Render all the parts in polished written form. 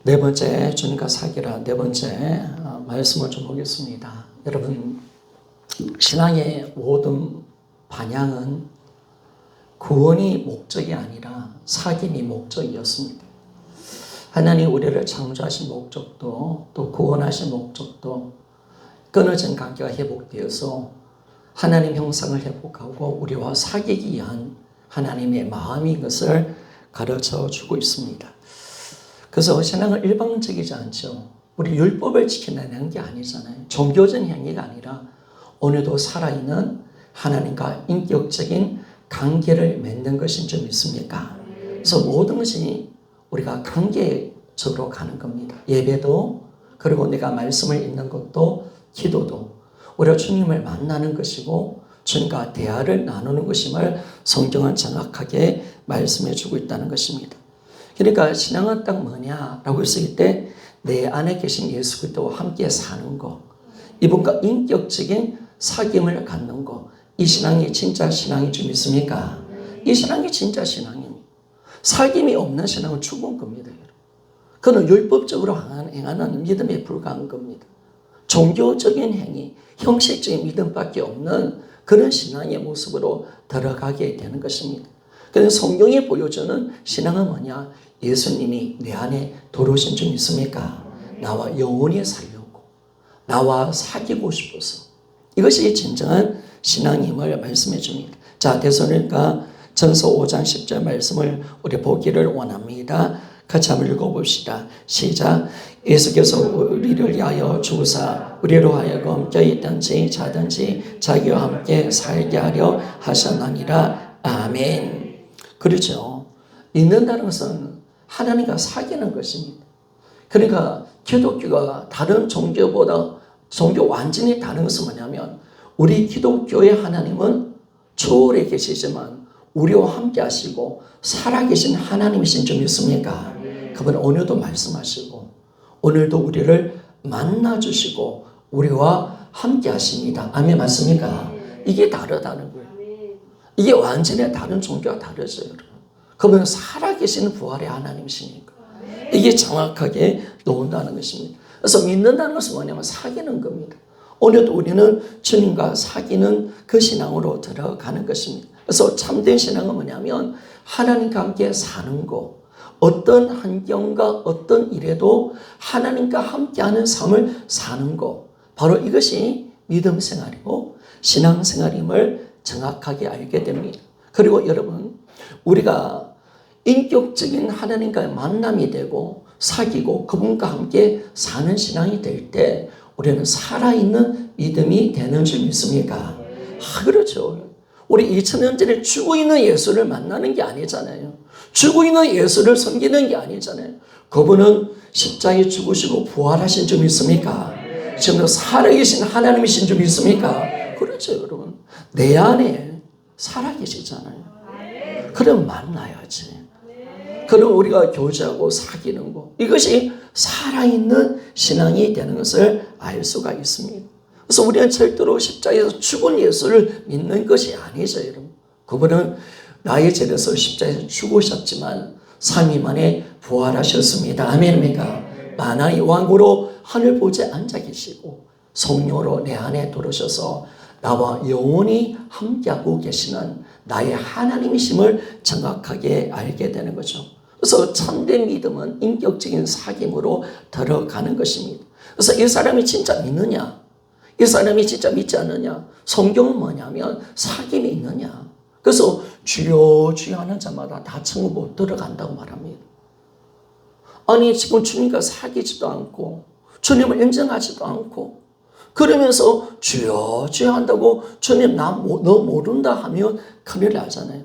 네 번째 주님과 사귀라 네 번째 말씀을 좀 보겠습니다. 여러분, 신앙의 모든 방향은 구원이 목적이 아니라 사귐이 목적이었습니다. 하나님 우리를 창조하신 목적도 또 구원하신 목적도 끊어진 관계가 회복되어서 하나님 형상을 회복하고 우리와 사귀기 위한 하나님의 마음인 것을 가르쳐 주고 있습니다. 그래서 신앙은 일방적이지 않죠. 우리 율법을 지켜내는 게 아니잖아요. 종교적 행위가 아니라 오늘도 살아있는 하나님과 인격적인 관계를 맺는 것인 줄 믿습니까? 그래서 모든 것이 우리가 관계적으로 가는 겁니다. 예배도, 그리고 내가 말씀을 읽는 것도, 기도도 우리가 주님을 만나는 것이고 주님과 대화를 나누는 것임을 성경은 정확하게 말씀해 주고 있다는 것입니다. 그러니까 신앙은 딱 뭐냐라고 했을 때 내 안에 계신 예수 그리스도와 함께 사는 것, 이분과 인격적인 사귐을 갖는 것, 이 신앙이 진짜 신앙인 줄 믿습니까? 이 신앙이 진짜 신앙입니다. 사귐이 없는 신앙은 죽은 겁니다. 그는 율법적으로 행하는 믿음에 불과한 겁니다. 종교적인 행위, 형식적인 믿음밖에 없는 그런 신앙의 모습으로 들어가게 되는 것입니다. 그래서 성경이 보여주는 신앙은 뭐냐? 예수님이 내 안에 들어오신 줄 믿습니까? 나와 영원히 살려고, 나와 사귀고 싶어서, 이것이 진정한 신앙임을 말씀해 줍니다. 자, 데살로니가 전서 5장 10절 말씀을 우리 보기를 원합니다. 같이 한번 읽어봅시다. 시작. 예수께서 우리를 위하여 죽으사 우리로 하여금 껴있든지 자든지 자기와 함께 살게 하려 하셨나니라. 아멘. 그렇죠. 믿는다는 것은 하나님과 사귀는 것입니다. 그러니까 기독교가 다른 종교보다 종교 완전히 다른 것은 뭐냐면, 우리 기독교의 하나님은 초월에 계시지만 우리와 함께 하시고 살아계신 하나님이신 줄 믿습니까? 그분 오늘도 말씀하시고 오늘도 우리를 만나주시고 우리와 함께 하십니다. 아멘, 맞습니까? 이게 다르다는 거예요. 이게 완전히 다른 종교와 다르죠, 여러분. 그분은 살아계시는 부활의 하나님이시니까 이게 정확하게 놓은다는 것입니다. 그래서 믿는다는 것은 뭐냐면 사귀는 겁니다. 오늘도 우리는 주님과 사귀는 그 신앙으로 들어가는 것입니다. 그래서 참된 신앙은 뭐냐면 하나님과 함께 사는 것, 어떤 환경과 어떤 일에도 하나님과 함께하는 삶을 사는 것, 바로 이것이 믿음 생활이고 신앙 생활임을 정확하게 알게 됩니다. 그리고 여러분, 우리가 인격적인 하나님과의 만남이 되고 사귀고 그분과 함께 사는 신앙이 될 때 우리는 살아있는 믿음이 되는 줄 믿습니까? 그렇죠. 우리 2000년 전에 죽어 있는 예수를 만나는 게 아니잖아요. 죽어 있는 예수를 섬기는 게 아니잖아요. 그분은 십자가에 죽으시고 부활하신 줄 믿습니까? 지금도 살아계신 하나님이신 줄 믿습니까? 그렇죠, 여러분. 내 안에 살아계시잖아요. 그럼 만나야지. 그럼 우리가 교제하고 사귀는 것, 이것이 살아있는 신앙이 되는 것을 알 수가 있습니다. 그래서 우리는 절대로 십자가에서 죽은 예수를 믿는 것이 아니죠, 여러분. 그분은 나의 죄에서 십자가에서 죽으셨지만 3일 만에 부활하셨습니다. 아멘입니까? 만왕의 왕으로 하늘 보좌에 앉아 계시고 성령으로 내 안에 들어오셔서 나와 영원히 함께하고 계시는 나의 하나님이심을 정확하게 알게 되는 거죠. 그래서 참된 믿음은 인격적인 사귐으로 들어가는 것입니다. 그래서 이 사람이 진짜 믿느냐? 이 사람이 진짜 믿지 않느냐? 성경은 뭐냐면 사귐이 있느냐? 그래서 주여 주여 하는 자마다 다 천국 못 들어간다고 말합니다. 아니, 지금 주님과 사귀지도 않고 주님을 인정하지도 않고 그러면서 주여 주여 한다고 주님 너 모른다 하면 큰일 나잖아요.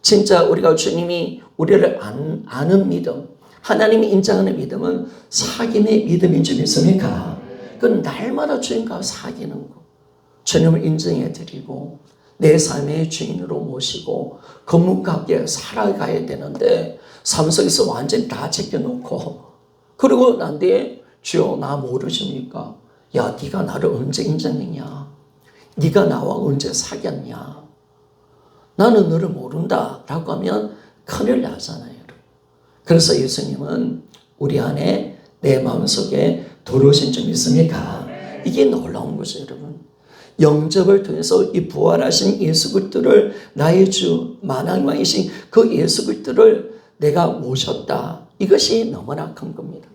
진짜 우리가 주님이 우리를 아는 믿음, 하나님이 인정하는 믿음은 사귐의 믿음인 줄 믿습니까? 그건 날마다 주님과 사귀는 거, 주님을 인정해 드리고 내 삶의 주인으로 모시고 그분과 함께 살아가야 되는데 삶 속에서 완전히 다 제껴놓고 그리고 난 뒤에 주여 나 모르십니까? 야, 네가 나를 언제 인정했냐? 네가 나와 언제 사귀었냐? 나는 너를 모른다 라고 하면 큰일 나잖아요. 그래서 예수님은 우리 안에 내 마음속에 들어오신 줄 믿습니까? 이게 놀라운 거죠, 여러분. 영접을 통해서 이 부활하신 예수 그리스도를 나의 주 만왕왕이신 그 예수 그리스도를 내가 모셨다. 이것이 너무나 큰 겁니다.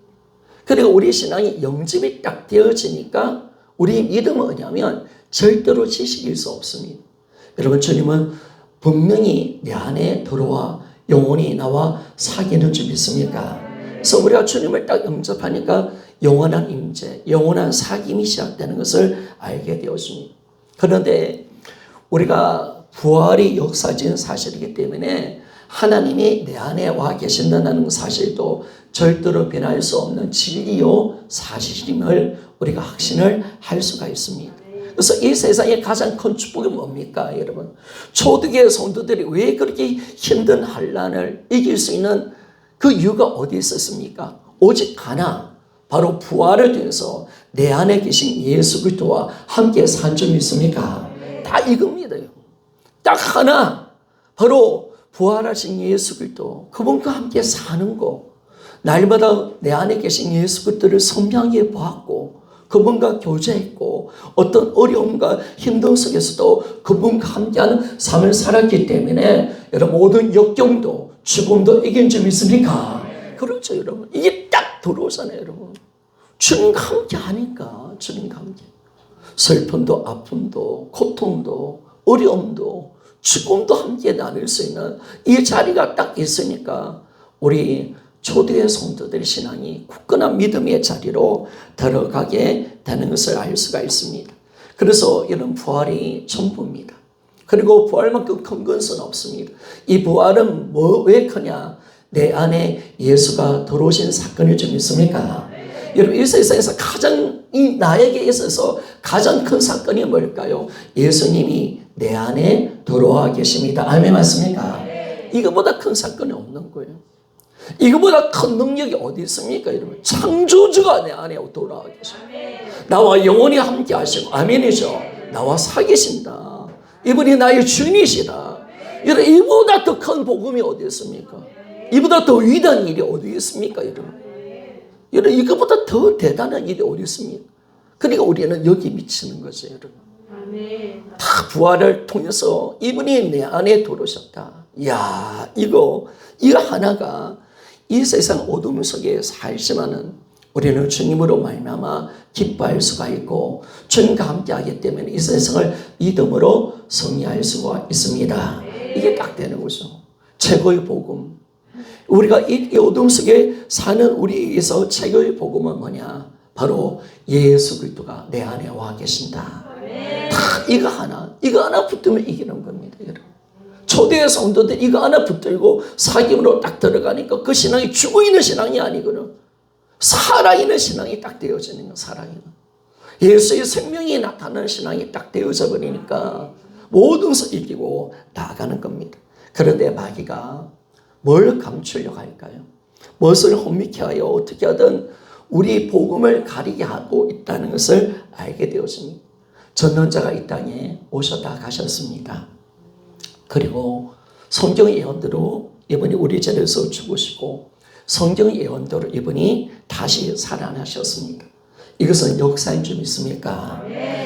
그리고 우리 신앙이 영접이 딱 되어지니까 우리 믿음은 뭐냐면 절대로 지식일 수 없습니다. 여러분, 주님은 분명히 내 안에 들어와 영원히 나와 사귀는 줄 믿습니까? 그래서 우리가 주님을 딱 영접하니까 영원한 임재, 영원한 사귐이 시작되는 것을 알게 되었습니다. 그런데 우리가 부활이 역사적인 사실이기 때문에 하나님이 내 안에 와 계신다는 사실도 절대로 변할 수 없는 진리요 사실임을 우리가 확신을 할 수가 있습니다. 그래서 이 세상의 가장 큰 축복이 뭡니까, 여러분? 초대교회 성도들이 왜 그렇게 힘든 환난을 이길 수 있는 그 이유가 어디 있었습니까? 오직 하나, 바로 부활을 통해서 내 안에 계신 예수 그리스도와 함께 산 줄 믿습니까? 다 이겁니다. 딱 하나, 바로 부활하신 예수 그리스도, 그분과 함께 사는 거, 날마다 내 안에 계신 예수 그리스도를 선명하게 보았고 그분과 교제했고 어떤 어려움과 힘듦 속에서도 그분과 함께하는 삶을 살았기 때문에 여러분 모든 역경도 죽음도 이긴 줄 믿습니까? 그렇죠, 여러분. 이게 딱 들어오잖아요, 여러분. 주님과 함께 하니까, 주님과 함께. 슬픔도 아픔도 고통도 어려움도 죽음도 함께 나눌 수 있는 이 자리가 딱 있으니까 우리 초대의 성도들의 신앙이 굳건한 믿음의 자리로 들어가게 되는 것을 알 수가 있습니다. 그래서 이런 부활이 전부입니다. 그리고 부활만큼 큰 것은 없습니다. 이 부활은 왜 크냐? 내 안에 예수가 들어오신 사건일 줄 믿습니까? 여러분, 이 세상에서 가장 나에게 있어서 가장 큰 사건이 뭘까요? 예수님이 내 안에 들어와 계십니다. 아멘, 맞습니까? 이거보다 큰 사건이 없는 거예요. 이거보다 큰 능력이 어디 있습니까, 여러분? 창조주가 내 안에 돌아와 계십니다. 나와 영원히 함께 하시고, 아멘이죠. 나와 사귀신다. 이분이 나의 주인이시다. 여러분, 이보다 더 큰 복음이 어디 있습니까? 이보다 더 위대한 일이 어디 있습니까, 여러분? 여러분, 이거보다 더 대단한 일이 어디 있습니까? 그러니까 우리는 여기 미치는 거죠, 여러분. 다 부활을 통해서 이분이 내 안에 들어오셨다. 이야, 이거 하나가 이 세상 어둠 속에 살지만은 우리는 주님으로 말미암아 기뻐할 수가 있고 주님과 함께하기 때문에 이 세상을 믿음으로 승리할 수가 있습니다. 이게 딱 되는 거죠. 최고의 복음. 우리가 이 어둠 속에 사는 우리에게서 최고의 복음은 뭐냐? 바로 예수 그리스도가 내 안에 와 계신다. 다 이거 하나 붙들면 이기는 겁니다, 여러분. 초대의 성도들 이거 하나 붙들고 사귐으로 딱 들어가니까 그 신앙이 죽어있는 신앙이 아니거든. 살아있는 신앙이 딱 되어지는 거, 살아있는. 예수의 생명이 나타나는 신앙이 딱 되어져 버리니까 모든 것을 이기고 나아가는 겁니다. 그런데 마귀가 뭘 감추려고 할까요? 무엇을 혼미케 하여 어떻게 하든 우리 복음을 가리게 하고 있다는 것을 알게 되었습니다. 전능자가 이 땅에 오셨다 가셨습니다. 그리고 성경의 예언대로 이분이 우리 죄에서 죽으시고 성경의 예언대로 이분이 다시 살아나셨습니다. 이것은 역사인 줄 믿습니까?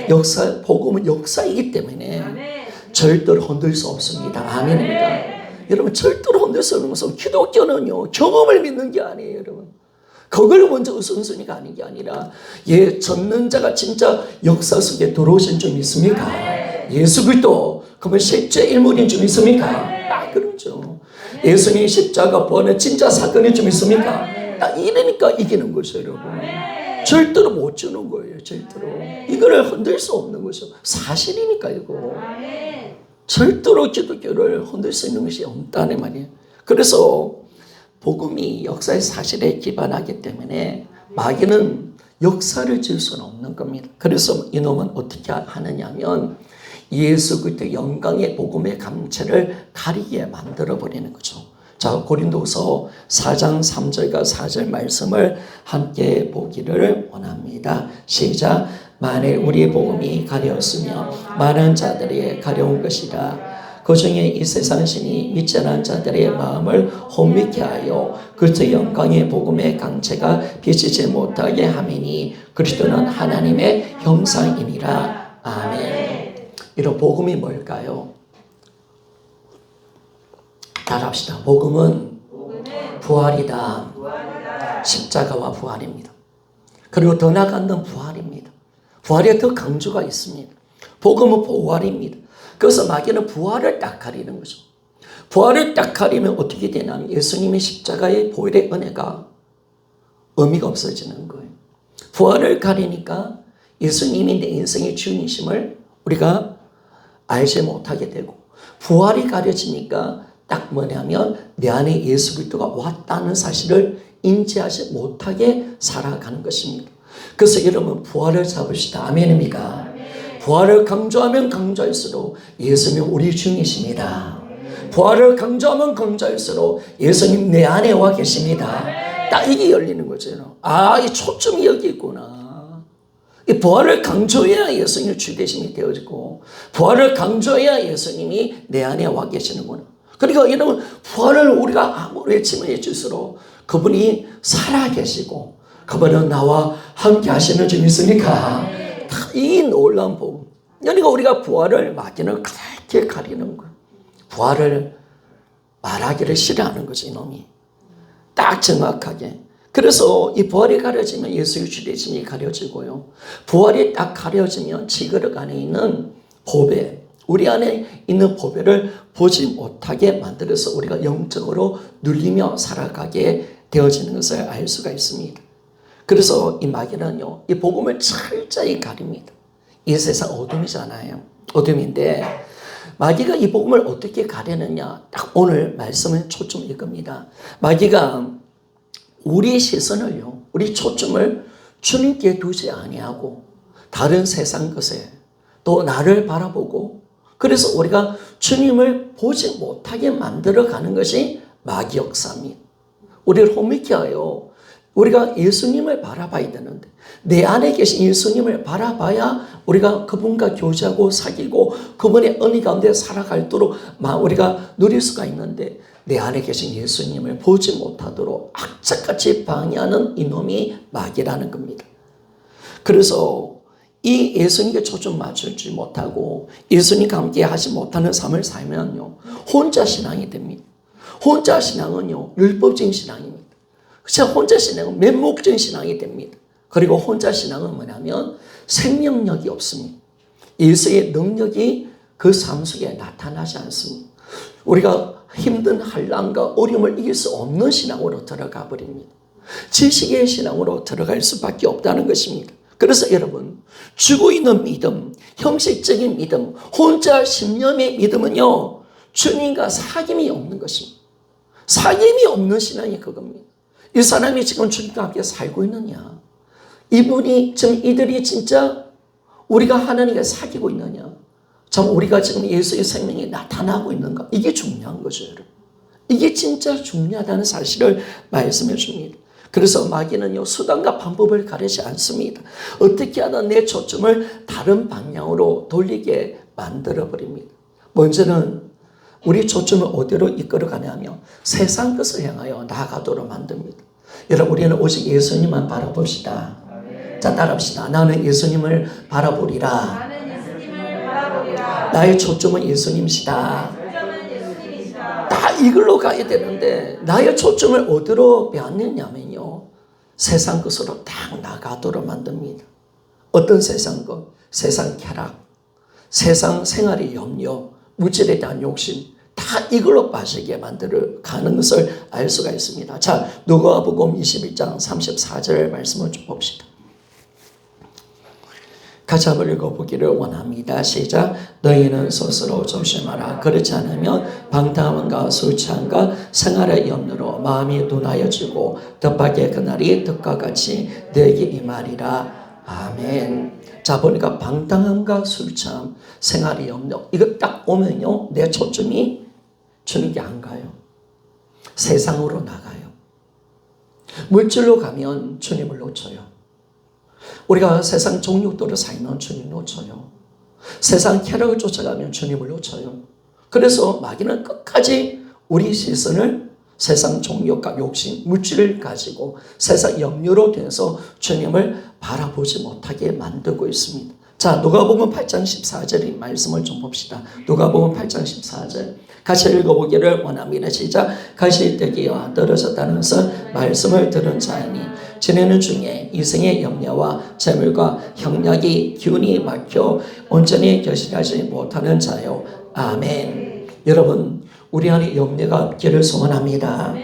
역사, 복음은 역사이기 때문에 절대로 흔들 수 없습니다. 아멘입니다. 여러분, 절대로 흔들 수 없는 것은 기독교는요, 경험을 믿는 게 아니에요, 여러분. 그걸 먼저 우선순위가 아닌 게 아니라 전능자가 진짜 역사 속에 들어오신 줄 믿습니까? 예수 그리스도 그러면 실제 인물인 줄 믿습니까? 딱 그러죠. 예수님 십자가 부활은 진짜 사건인 줄 믿습니까? 딱 이러니까 이기는 거죠, 여러분. 절대로 못 주는 거예요, 절대로. 이거를 흔들 수 없는 거죠. 사실이니까 이거. 절대로 기독교를 흔들 수 있는 것이 없다는 말이에요. 그래서 복음이 역사의 사실에 기반하기 때문에 마귀는 역사를 지을 수는 없는 겁니다. 그래서 이놈은 어떻게 하느냐면 예수 그리스도의 영광의 복음의 감체를 가리게 만들어버리는 거죠. 자, 고린도서 4장 3절과 4절 말씀을 함께 보기를 원합니다. 시작. 만일 우리의 복음이 가려웠으며 많은 자들이 가려운 것이라. 그 중에 이 세상 신이 믿지 않은 자들의 마음을 혼미케 하여 그리스도 영광의 복음의 강체가 비치지 못하게 하매니 그리스도는 하나님의 형상이니라. 아멘. 이런 복음이 뭘까요? 따라합시다. 복음은 부활이다. 십자가와 부활입니다. 그리고 더 나아가는 부활입니다. 부활에 더 강조가 있습니다. 복음은 부활입니다. 그래서 마귀는 부활을 딱 가리는 거죠. 부활을 딱 가리면 어떻게 되냐면 예수님의 십자가의 보혈의 은혜가 의미가 없어지는 거예요. 부활을 가리니까 예수님이 내 인생의 주인이심을 우리가 알지 못하게 되고, 부활이 가려지니까 딱 뭐냐면 내 안에 예수 그리스도가 왔다는 사실을 인지하지 못하게 살아가는 것입니다. 그래서 여러분 부활을 잡으시다. 아멘입니까? 부활을 강조하면 강조할수록 예수님 우리 주님이십니다. 부활을 강조하면 강조할수록 예수님 내 안에 와 계십니다. 딱 이게 열리는 거죠. 아, 이 초점이 여기 있구나. 이 부활을 강조해야 예수님의 주되심이 되어지고, 부활을 강조해야 예수님이 내 안에 와 계시는구나. 그러니까 여러분 부활을 우리가 아무리 외치면 외칠수록 그분이 살아계시고 그분은 나와 함께 하시는 줄 믿습니까? 이 놀라운 복음. 그러니까 우리가 부활을 마귀는 그렇게 가리는 거예요. 부활을 말하기를 싫어하는 거죠, 이놈이. 딱 정확하게. 그래서 이 부활이 가려지면 예수의 주되심이 가려지고요. 부활이 딱 가려지면 지그릇 안에 있는 보배, 우리 안에 있는 보배를 보지 못하게 만들어서 우리가 영적으로 눌리며 살아가게 되어지는 것을 알 수가 있습니다. 그래서 이 마귀는요, 이 복음을 철저히 가립니다. 이 세상 어둠이잖아요. 어둠인데 마귀가 이 복음을 어떻게 가리느냐, 딱 오늘 말씀은 초점 이겁니다. 마귀가 우리의 시선을요, 우리 초점을 주님께 두지 아니하고 다른 세상 것에 또 나를 바라보고, 그래서 우리가 주님을 보지 못하게 만들어가는 것이 마귀 역사입니다. 우리를 혼미케 하여 우리가 예수님을 바라봐야 되는데, 내 안에 계신 예수님을 바라봐야 우리가 그분과 교제하고 사귀고 그분의 은혜 가운데 살아갈도록 우리가 누릴 수가 있는데, 내 안에 계신 예수님을 보지 못하도록 악착같이 방해하는 이놈이 마귀라는 겁니다. 그래서 이 예수님께 초점 맞추지 못하고 예수님과 함께 하지 못하는 삶을 살면요, 혼자 신앙이 됩니다. 혼자 신앙은요, 율법적인 신앙입니다. 그렇죠? 혼자 신앙은 맹목적인 신앙이 됩니다. 그리고 혼자 신앙은 뭐냐면 생명력이 없습니다. 예수의 능력이 그 삶 속에 나타나지 않습니다. 우리가 힘든 한란과 어려움을 이길 수 없는 신앙으로 들어가 버립니다. 지식의 신앙으로 들어갈 수밖에 없다는 것입니다. 그래서 여러분, 죽어 있는 믿음, 형식적인 믿음, 혼자 신념의 믿음은요, 주님과 사귐이 없는 것입니다. 사귐이 없는 신앙이 그겁니다. 이 사람이 지금 주님과 함께 살고 있느냐? 이분이 지금 이들이 진짜 우리가 하나님과 사귀고 있느냐? 참 우리가 지금 예수의 생명이 나타나고 있는가? 이게 중요한 거죠, 여러분. 이게 진짜 중요하다는 사실을 말씀해 줍니다. 그래서 마귀는요, 수단과 방법을 가리지 않습니다. 어떻게 하든 내 초점을 다른 방향으로 돌리게 만들어버립니다. 먼저는 우리 초점을 어디로 이끌어가냐면 세상 것을 향하여 나아가도록 만듭니다. 여러분, 우리는 오직 예수님만 바라봅시다. 자, 따라합시다. 나는 예수님을 바라보리라. 나의 초점은 예수님이시다. 다 이걸로 가야 되는데 나의 초점을 어디로 빼앗느냐면요, 세상 것으로 딱 나가도록 만듭니다. 어떤 세상 것? 세상 쾌락, 세상 생활의 염려, 물질에 대한 욕심, 다 이걸로 빠지게 만들어 가는 것을 알 수가 있습니다. 자, 누가복음 21장 34절 말씀을 좀 봅시다. 같이 한번 읽어보기를 원합니다. 시작. 너희는 스스로 조심하라. 그렇지 않으면 방탕함과 술 취함과 생활의 염려로 마음이 둔하여지고 뜻밖의 그날이 뜻과 같이 너에게 임하리라. 아멘. 자, 보니까 방탕함과 술 취함, 생활의 염려, 이거 딱 오면요, 내 초점이 주님께 안 가요. 세상으로 나가요. 물질로 가면 주님을 놓쳐요. 우리가 세상 종육도로 살면 주님 놓쳐요. 세상 쾌락을 쫓아가면 주님을 놓쳐요. 그래서 마귀는 끝까지 우리 시선을 세상 종욕과 욕심, 물질을 가지고 세상 염려로 돼서 주님을 바라보지 못하게 만들고 있습니다. 자, 누가복음 8장 14절의 말씀을 좀 봅시다. 누가복음 8장 14절 같이 읽어보기를 원합니다. 시작. 가시떼기와 떨어졌다는 말씀을 들은 자니 지내는 중에 이생의 염려와 재물과 형량이 기운이 막혀 온전히 결실하지 못하는 자요. 아멘. 여러분, 우리 안에 염려가 없기를 소원합니다.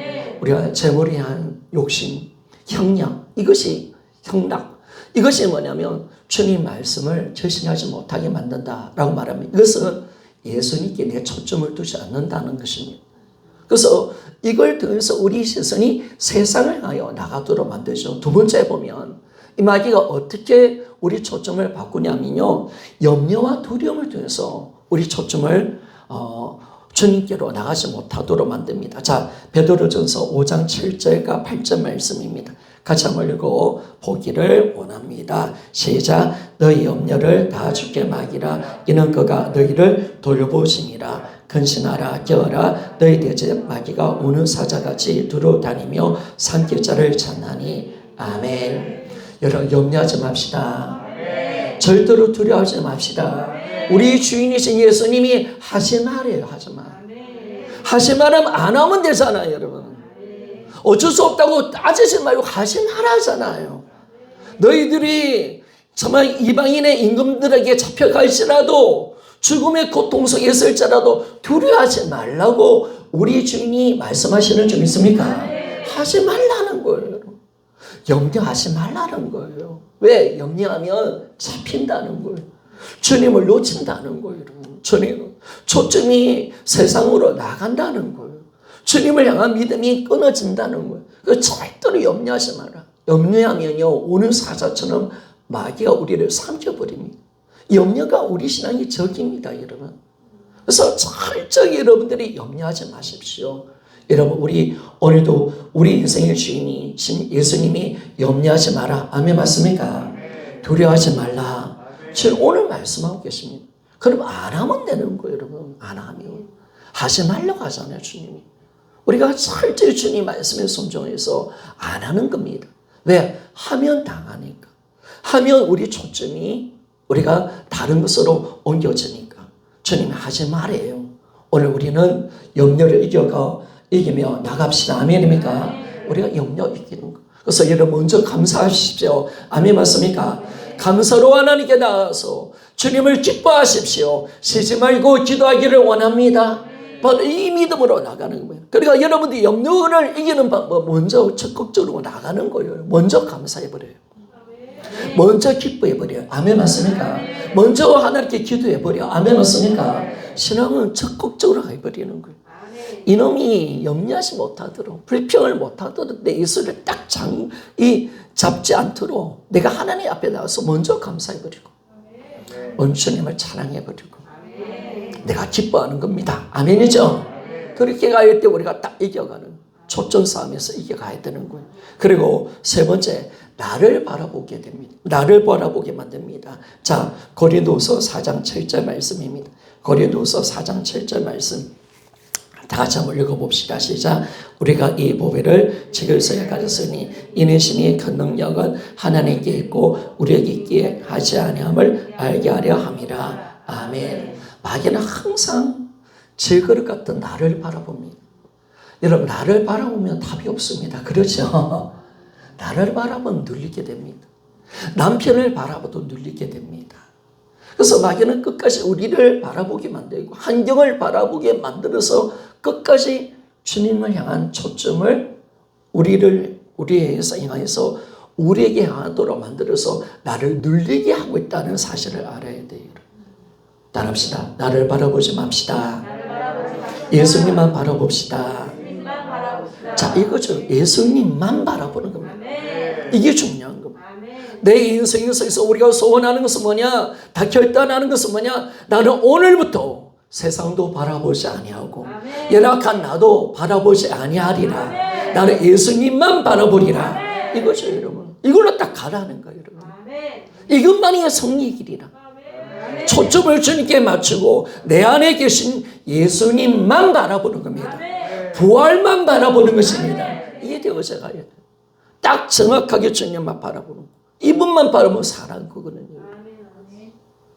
우리가 재물에 대한 욕심, 형량, 이것이 형락, 이것이 뭐냐면 주님 말씀을 절신하지 못하게 만든다라고 말합니다. 이것은 예수님께 내 초점을 두지 않는다는 것입니다. 그래서 이걸 통해서 우리 시선이 세상을 향하여 나가도록 만들죠. 두 번째 보면 이 마귀가 어떻게 우리 초점을 바꾸냐면요, 염려와 두려움을 통해서 우리 초점을 주님께로 나가지 못하도록 만듭니다. 자, 베드로전서 5장 7절과 8절 말씀입니다. 같이 한번 읽어 보기를 원합니다. 시작. 너희 염려를 다 주께 맡기라. 이는 그가 너희를 돌보시니라. 근신하라 깨어라. 너희 대제 마귀가 오는 사자같이 두루다니며 산길자를 찾나니. 아멘. 여러분, 염려하지 맙시다. 절대로 두려워하지 맙시다. 우리 주인이신 예수님이 하신 말이에요. 하신 말. 하신 말은 안 하면 되잖아요, 여러분. 어쩔 수 없다고 따지지 말고 하신 말 하잖아요. 너희들이 정말 이방인의 임금들에게 잡혀갈지라도 죽음의 고통 속에 있을지라도 두려워하지 말라고 우리 주인이 말씀하시는 줄 믿습니까? 하지 말라는 거예요. 염려하지 말라는 거예요. 왜? 염려하면 잡힌다는 거예요. 주님을 놓친다는 거예요. 주님, 초점이 세상으로 나간다는 거예요. 주님을 향한 믿음이 끊어진다는 거예요. 절대로 염려하지 마라. 염려하면요, 오는 사자처럼 마귀가 우리를 삼켜버립니다. 염려가 우리 신앙의 적입니다, 여러분. 그래서 철저히 여러분들이 염려하지 마십시오. 여러분, 우리 오늘도 우리 인생의 주인이 예수님이 염려하지 마라. 아멘 맞습니까? 두려워하지 말라. 지금 오늘 말씀하고 계십니다. 그럼 안 하면 되는 거예요, 여러분. 안 하면. 하지 말라고 하잖아요, 주님이. 우리가 철저히 주님 말씀에 순종해서 안 하는 겁니다. 왜? 하면 당하니까. 하면 우리 초점이 우리가 다른 것으로 옮겨지니까. 주님이 하지 말아요. 오늘 우리는 염려를 이기며 나갑시다. 아멘입니까? 우리가 염려 이기는 거. 그래서 여러분 먼저 감사하십시오. 아멘 맞습니까? 감사로 하나님께 나가서 주님을 기뻐하십시오. 쉬지 말고 기도하기를 원합니다. 바로 이 믿음으로 나가는 거예요. 그러니까 여러분들이 염려를 이기는 방법, 먼저 적극적으로 나가는 거예요. 먼저 감사해버려요. 먼저 기뻐해버려요. 아멘 맞습니까? 먼저 하나님께 기도해버려요. 아멘 맞습니까? 신앙은 적극적으로 해버리는 거예요. 이놈이 염려하지 못하도록, 불평을 못하도록 내 예수를 딱 잡지 않도록 내가 하나님 앞에 나와서 먼저 감사해버리고 주님을 찬양해버리고 내가 기뻐하는 겁니다. 아멘이죠? 그렇게 갈 때 우리가 딱 이겨가는, 초점 싸움에서 이겨가야 되는 거예요. 그리고 세 번째, 나를 바라보게 됩니다. 나를 바라보게 만듭니다. 자, 고린도서 4장 7절 말씀입니다. 고린도서 4장 7절 말씀 다 같이 한번 읽어봅시다. 시작. 우리가 이 보배를 지글서에 가졌으니 이는 신이 큰 능력은 하나님께 있고 우리에게 있기에 하지 아니함을 알게 하려 함이라. 아멘. 마귀는 항상 질그릇 같은 나를 바라봅니다. 여러분, 나를 바라보면 답이 없습니다. 그렇죠? 나를 바라보면 눌리게 됩니다. 남편을 바라봐도 눌리게 됩니다. 그래서 마귀는 끝까지 우리를 바라보게 만들고 환경을 바라보게 만들어서 끝까지 주님을 향한 초점을 우리에게서 향해서 우리에게 향하도록 만들어서 나를 눌리게 하고 있다는 사실을 알아야 돼요. 따라합시다. 나를 바라보지 맙시다. 예수님만 바라봅시다. 자, 이거죠. 예수님만 바라보는 겁니다. 이게 중요한 겁니다. 내 인생에서 우리가 소원하는 것은 뭐냐? 다 결단하는 것은 뭐냐? 나는 오늘부터 세상도 바라보지 아니하고 연약한 나도 바라보지 아니하리라. 나는 예수님만 바라보리라. 이거죠, 여러분. 이걸로 딱 가라는 거예요, 여러분. 이것만이 성리의 길이라. 초점을 주님께 맞추고 내 안에 계신 예수님만 바라보는 겁니다. 부활만 바라보는 것입니다. 이게 되어져 가야 돼요. 딱 정확하게 주님만 바라보는 거. 이분만 바라보면 사랑 그거는요.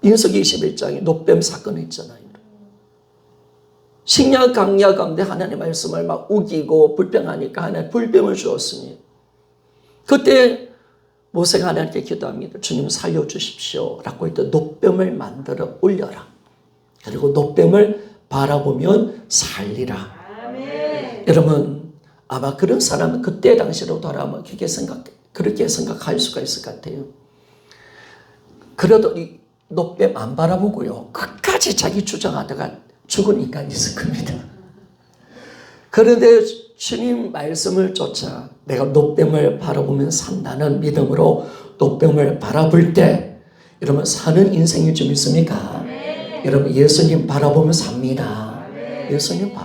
민수기 21장에 노뱀 사건 있잖아요. 식량 강야 가운데 하나님의 말씀을 막 우기고 불평하니까 하나님 불뱀을 주었습니다. 그때 모세가 하나님께 기도합니다. 주님 살려주십시오 라고 했더니 노뱀을 만들어 올려라. 그리고 노뱀을 바라보면 살리라. 아멘. 여러분 아마 그런 사람은 그때 당시로 돌아오면 그렇게 생각할 수가 있을 것 같아요. 그래도 이 노뱀 안 바라보고요 끝까지 자기 주장하다가 죽은 인간이 있을 겁니다. 그런데 주님 말씀을 쫓아 내가 노뱀을 바라보면 산다는 믿음으로 노뱀을 바라볼 때 여러분 사는 인생이 좀 있습니까? 네. 여러분 예수님 바라보면 삽니다. 네. 예수님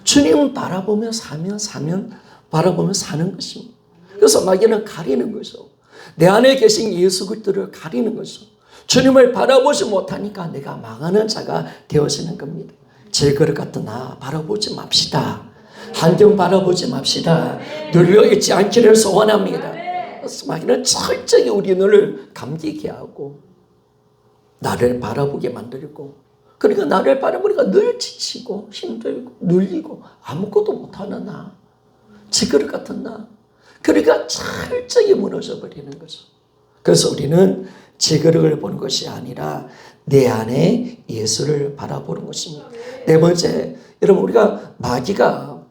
주님 바라보며 사면 바라보며 사는 것입니다. 그래서 마귀는 가리는 거죠. 내 안에 계신 예수 그리스도를 가리는 거죠. 주님을 바라보지 못하니까 내가 망하는 자가 되어지는 겁니다. 제 그릇 같은 나 바라보지 맙시다. 환경 바라보지 맙시다. 눌려있지 않기를 소원합니다. 그래서 마귀는 철저히 우리 눈을 감기게 하고 나를 바라보게 만들고 그러니까 나를 바라보니까 늘 지치고 힘들고 눌리고 아무것도 못하는 나. 제 그릇 같은 나. 그러니까 철저히 무너져 버리는 거죠. 그래서 우리는 제 그릇을 보는 것이 아니라 내 안에 예수를 바라보는 것입니다. 네 번째, 여러분 우리가 마귀가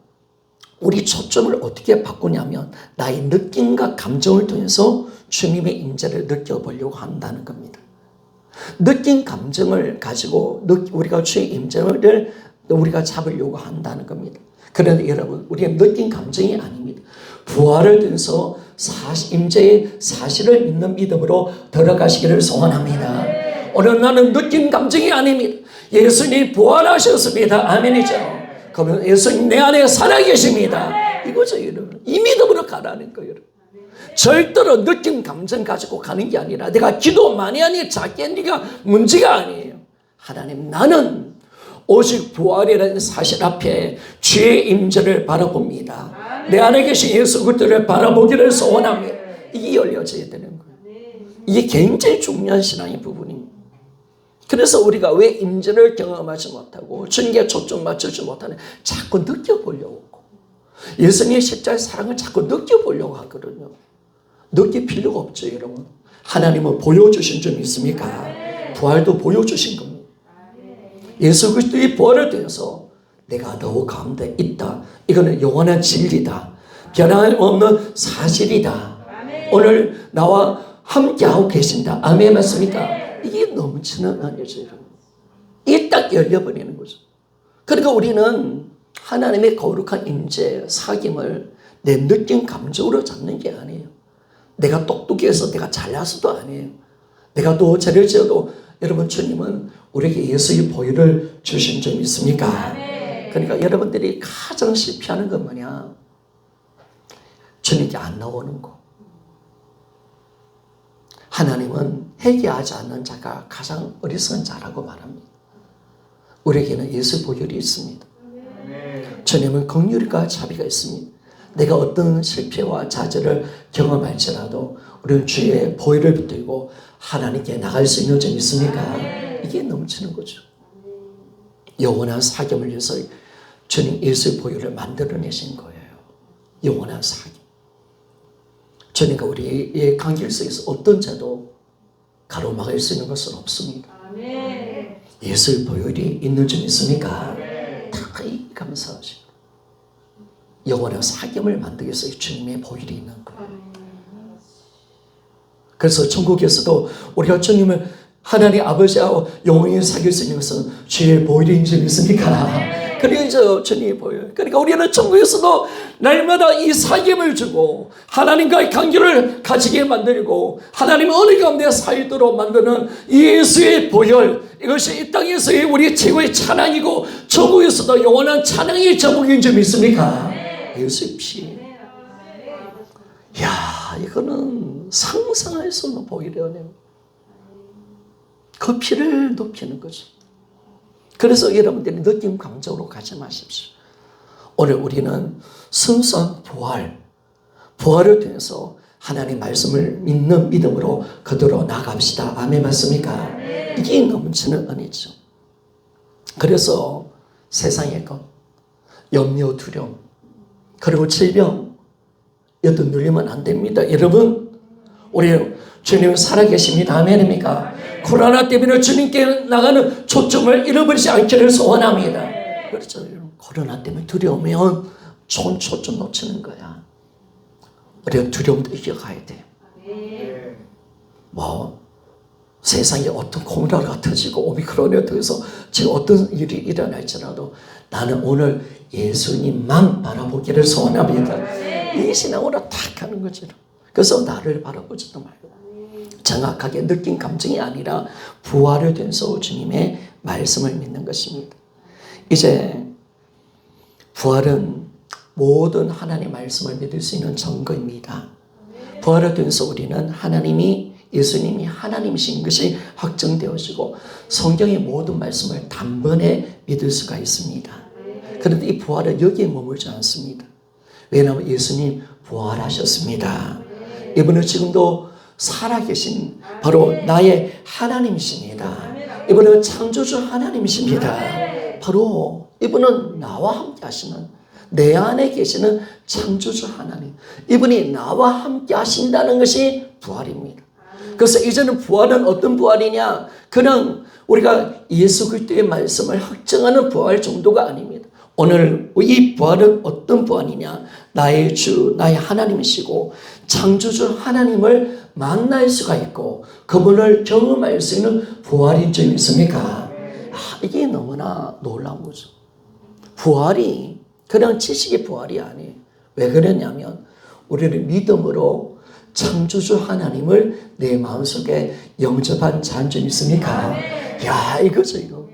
우리 초점을 어떻게 바꾸냐면 나의 느낌과 감정을 통해서 주님의 임재를 느껴보려고 한다는 겁니다. 느낀 감정을 가지고 우리가 주의 임재를 우리가 잡으려고 한다는 겁니다. 그런데 여러분 우리는 느낀 감정이 아닙니다. 부활을 통해서 임재의 사실을 믿는 믿음으로 들어가시기를 소원합니다. 오늘 나는 느낀 감정이 아닙니다. 예수님 부활하셨습니다. 아멘이죠. 그러면 예수님 내 안에 살아계십니다. 이거죠 여러분. 이 믿음으로 가라는 거예요. 절대로 느낀 감정 가지고 가는 게 아니라 내가 기도 많이 하니 작게 하니까 문제가 아니에요. 하나님 나는 오직 부활이라는 사실 앞에 주의 임재를 바라봅니다. 내 안에 계신 예수 그리스도를 바라보기를 소원합니다. 이게 열려져야 되는 거예요. 이게 굉장히 중요한 신앙의 부분입니다. 그래서 우리가 왜 임재를 경험하지 못하고 주님께 초점 맞추지 못하는 자꾸 느껴보려고 하고 예수님의 십자가의 사랑을 자꾸 느껴보려고 하거든요. 느낄 필요가 없죠 여러분. 하나님은 보여주신 점 있습니까? 부활도 보여주신 겁니다. 예수 그리스도의 부활을 통해서 내가 너 가운데 있다. 이거는 영원한 진리다. 변함없는 사실이다. 오늘 나와 함께하고 계신다. 아멘 맞습니까? 이게 넘치는 은혜죠. 이게 딱 열려버리는 거죠. 그러니까 우리는 하나님의 거룩한 임재, 사귐을 내 느낀 감정으로 잡는 게 아니에요. 내가 똑똑해서 내가 잘나서도 아니에요. 내가 또 죄를 지어도 여러분 주님은 우리에게 예수의 보혈을 주신 점 있습니까? 그러니까 여러분들이 가장 실패하는 건 뭐냐? 주님께 안 나오는 거. 하나님은 회개하지 않는 자가 가장 어리석은 자라고 말합니다. 우리에게는 예수 보혈이 있습니다. 주님은 긍휼과 자비가 있습니다. 내가 어떤 실패와 좌절을 경험할지라도 우리는 주의 보혈을 붙들고 하나님께 나갈 수 있는 점이 있습니까? 이게 넘치는 거죠. 영원한 사귐을 위해서 주님 예수의 보혈을 만들어내신 거예요. 영원한 사귐. 주님과 우리의 관계 속에서 어떤 죄도 가로막을 수 있는 것은 없습니다. 예수의 보혈이 있는 점 있습니까? 다 감사하시고 영원한 사귐을 만들기 위해서 주님의 보혈이 있는 거예요. 그래서 천국에서도 우리가 주님을 하나님 아버지와 영원히 사귈 수 있는 것은 주의 보혈이 있는 점 있습니까? 그래서 주님이 보여요. 그러니까 우리는 천국에서도 날마다 이 사귐을 주고 하나님과의 관계를 가지게 만들고 하나님의 은혜 가운데 살도록 만드는 예수의 보혈, 이것이 이 땅에서의 우리 최고의 찬양이고 천국에서도 영원한 찬양의 제목인 점이 있습니까? 예수의 피. 이야, 이거는 상상할 수 없는 보혈의 은혜입니다. 그 피를 높이는 거죠. 그래서 여러분들이 느낌 감정으로 가지 마십시오. 오늘 우리는 순수한 부활을 통해서 하나님 말씀을 믿는 믿음으로 그대로 나갑시다. 아멘 맞습니까? 이게 넘치는 은혜죠. 그래서 세상의 것, 염려, 두려움, 그리고 질병, 이것도 누리면 안 됩니다. 여러분, 우리 주님은 살아계십니다. 아멘입니까? 코로나 때문에 주님께 나가는 초점을 잃어버리지 않기를 소원합니다. 그렇죠. 코로나 때문에 두려우면 좋은 초점 놓치는 거야. 우리가 두려움도 이겨가야 돼. 세상에 어떤 코로나가 터지고 오미크론에 터져서 지금 어떤 일이 일어날지라도 나는 오늘 예수님만 바라보기를 소원합니다. 이 신앙으로 탁 하는 거죠. 그래서 나를 바라보지도 말고 정확하게 느낀 감정이 아니라 부활을 통해서 주님의 말씀을 믿는 것입니다. 이제 부활은 모든 하나님의 말씀을 믿을 수 있는 증거입니다. 부활을 통해서 우리는 예수님이 하나님이신 것이 확정되어지고 성경의 모든 말씀을 단번에 믿을 수가 있습니다. 그런데 이 부활은 여기에 머물지 않습니다. 왜냐하면 예수님 부활하셨습니다. 이분은 지금도 살아계신 바로 나의 하나님이십니다. 이분은 창조주 하나님이십니다. 바로 이분은 나와 함께 하시는, 내 안에 계시는 창조주 하나님, 이분이 나와 함께 하신다는 것이 부활입니다. 그래서 이제는 부활은 어떤 부활이냐, 그냥 우리가 예수 그리스도의 말씀을 확증하는 부활 정도가 아닙니다. 오늘 이 부활은 어떤 부활이냐, 나의 주, 나의 하나님이시고 창조주 하나님을 만날 수가 있고 그분을 경험할 수 있는 부활인 줄 믿습니까? 이게 너무나 놀라운 거죠. 부활이 그냥 지식의 부활이 아니에요. 왜 그러냐면 우리는 믿음으로 창조주 하나님을 내 마음속에 영접한 자인 줄 믿습니까? 야, 이거죠, 이거.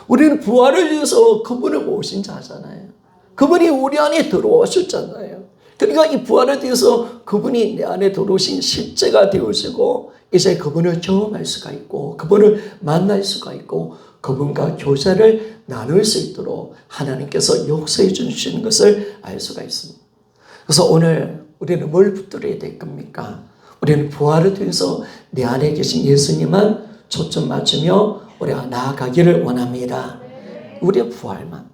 우리는 부활을 위해서 그분을 모신 자잖아요. 그분이 우리 안에 들어오셨잖아요. 그러니까 이 부활에 대해서 그분이 내 안에 들어오신 실제가 되어지고 이제 그분을 경험할 수가 있고 그분을 만날 수가 있고 그분과 교제를 나눌 수 있도록 하나님께서 역사해 주시는 것을 알 수가 있습니다. 그래서 오늘 우리는 뭘 붙들어야 될 겁니까? 우리는 부활을 통해서 내 안에 계신 예수님만 초점 맞추며 우리가 나아가기를 원합니다. 우리의 부활만.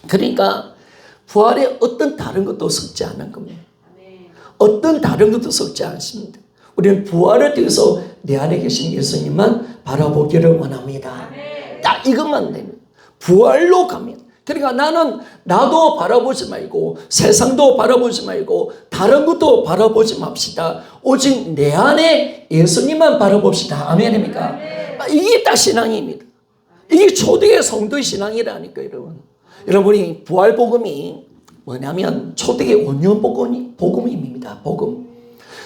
그러니까 부활에 어떤 다른 것도 섞지 않은 겁니다. 어떤 다른 것도 섞지 않습니다. 우리는 부활을 통해서 내 안에 계신 예수님만 바라보기를 원합니다. 딱 이것만 됩니다. 부활로 갑니다. 그러니까 나도 바라보지 말고 세상도 바라보지 말고 다른 것도 바라보지 맙시다. 오직 내 안에 예수님만 바라봅시다. 아멘입니까? 이게 딱 신앙입니다. 이게 초대의 성도의 신앙이라니까 여러분. 여러분이 부활복음이 뭐냐면 초대의 원년복음입니다. 복음.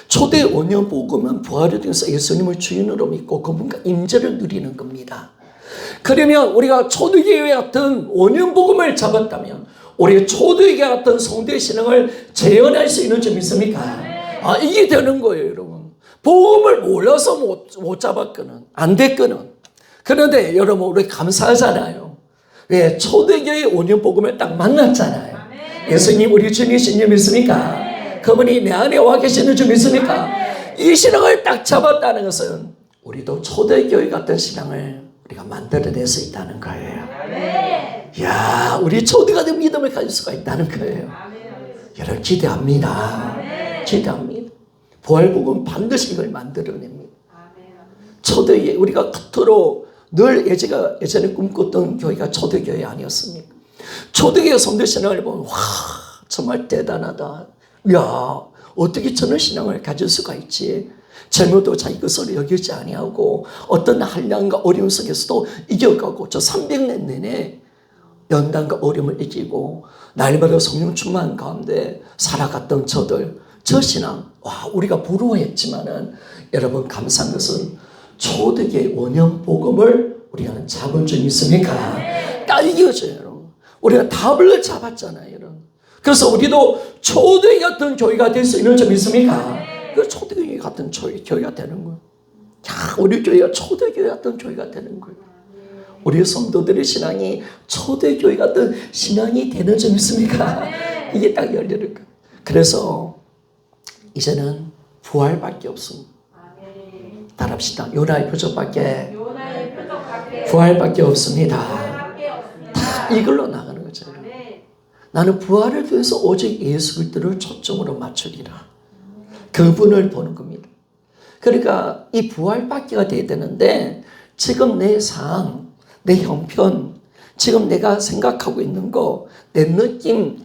초대의 원년복음은 부활을 통해서 예수님을 주인으로 믿고 그분과 임재를 누리는 겁니다. 그러면 우리가 초대교회 같은 원년복음을 잡았다면 우리 초대교회 같은 성도의 신앙을 재현할 수 있는 점 있습니까? 이게 되는 거예요, 여러분. 복음을 몰라서 못 잡았거든. 안 됐거든. 그런데 여러분 우리 감사하잖아요. 왜? 초대교회 원년복음을 딱 만났잖아요. 예수님 우리 주님이신 줄 믿습니까? 그분이 내 안에 와 계시는 줄 믿습니까? 이 신앙을 딱 잡았다는 것은 우리도 초대교회 같은 신앙을 우리가 만들어낼 수 있다는 거예요. 이야, 우리 초대가 된 믿음을 가질 수가 있다는 거예요. 여러분 기대합니다. 기대합니다. 부활복음 반드시 이걸 만들어냅니다. 초대에 우리가 겉으로 늘 예전에 꿈꿨던 교회가 초대교회 아니었습니까? 초대교회 성도 신앙을 보면 와 정말 대단하다. 야 어떻게 저런 신앙을 가질 수가 있지? 젊어도 자기 것을 여기지 아니하고 어떤 한량과 어려움 속에서도 이겨가고 저 300년 내내 연단과 어려움을 이기고 날마다 성령 충만 가운데 살아갔던 저 신앙 우리가 부러워했지만은 여러분 감사한 것은 초대교회 원년복음을 우리가 잡은 줄 있습니까? 딱 이겨져요, 여러분. 우리가 답을 잡았잖아요, 여러분. 그래서 우리도 초대교회 같은 교회가 될 수 있는 점 있습니까? 그 초대교회 같은 교회가 되는 거예요. 야, 우리 교회가 초대교회 같은 교회가 되는 거예요. 우리 성도들의 신앙이 초대교회 같은 신앙이 되는 점 있습니까? 이게 딱 열리는 거예요. 그래서 이제는 부활밖에 없습니다. 따라합시다. 요나의 표적밖에 부활밖에 없습니다. 다 이걸로 나가는 거죠. 나는 부활을 위해서 오직 예수 그리스도를 초점으로 맞추리라. 그분을 보는 겁니다. 그러니까 이 부활밖에가 돼야 되는데 지금 내 상황, 내 형편, 지금 내가 생각하고 있는 거, 내 느낌,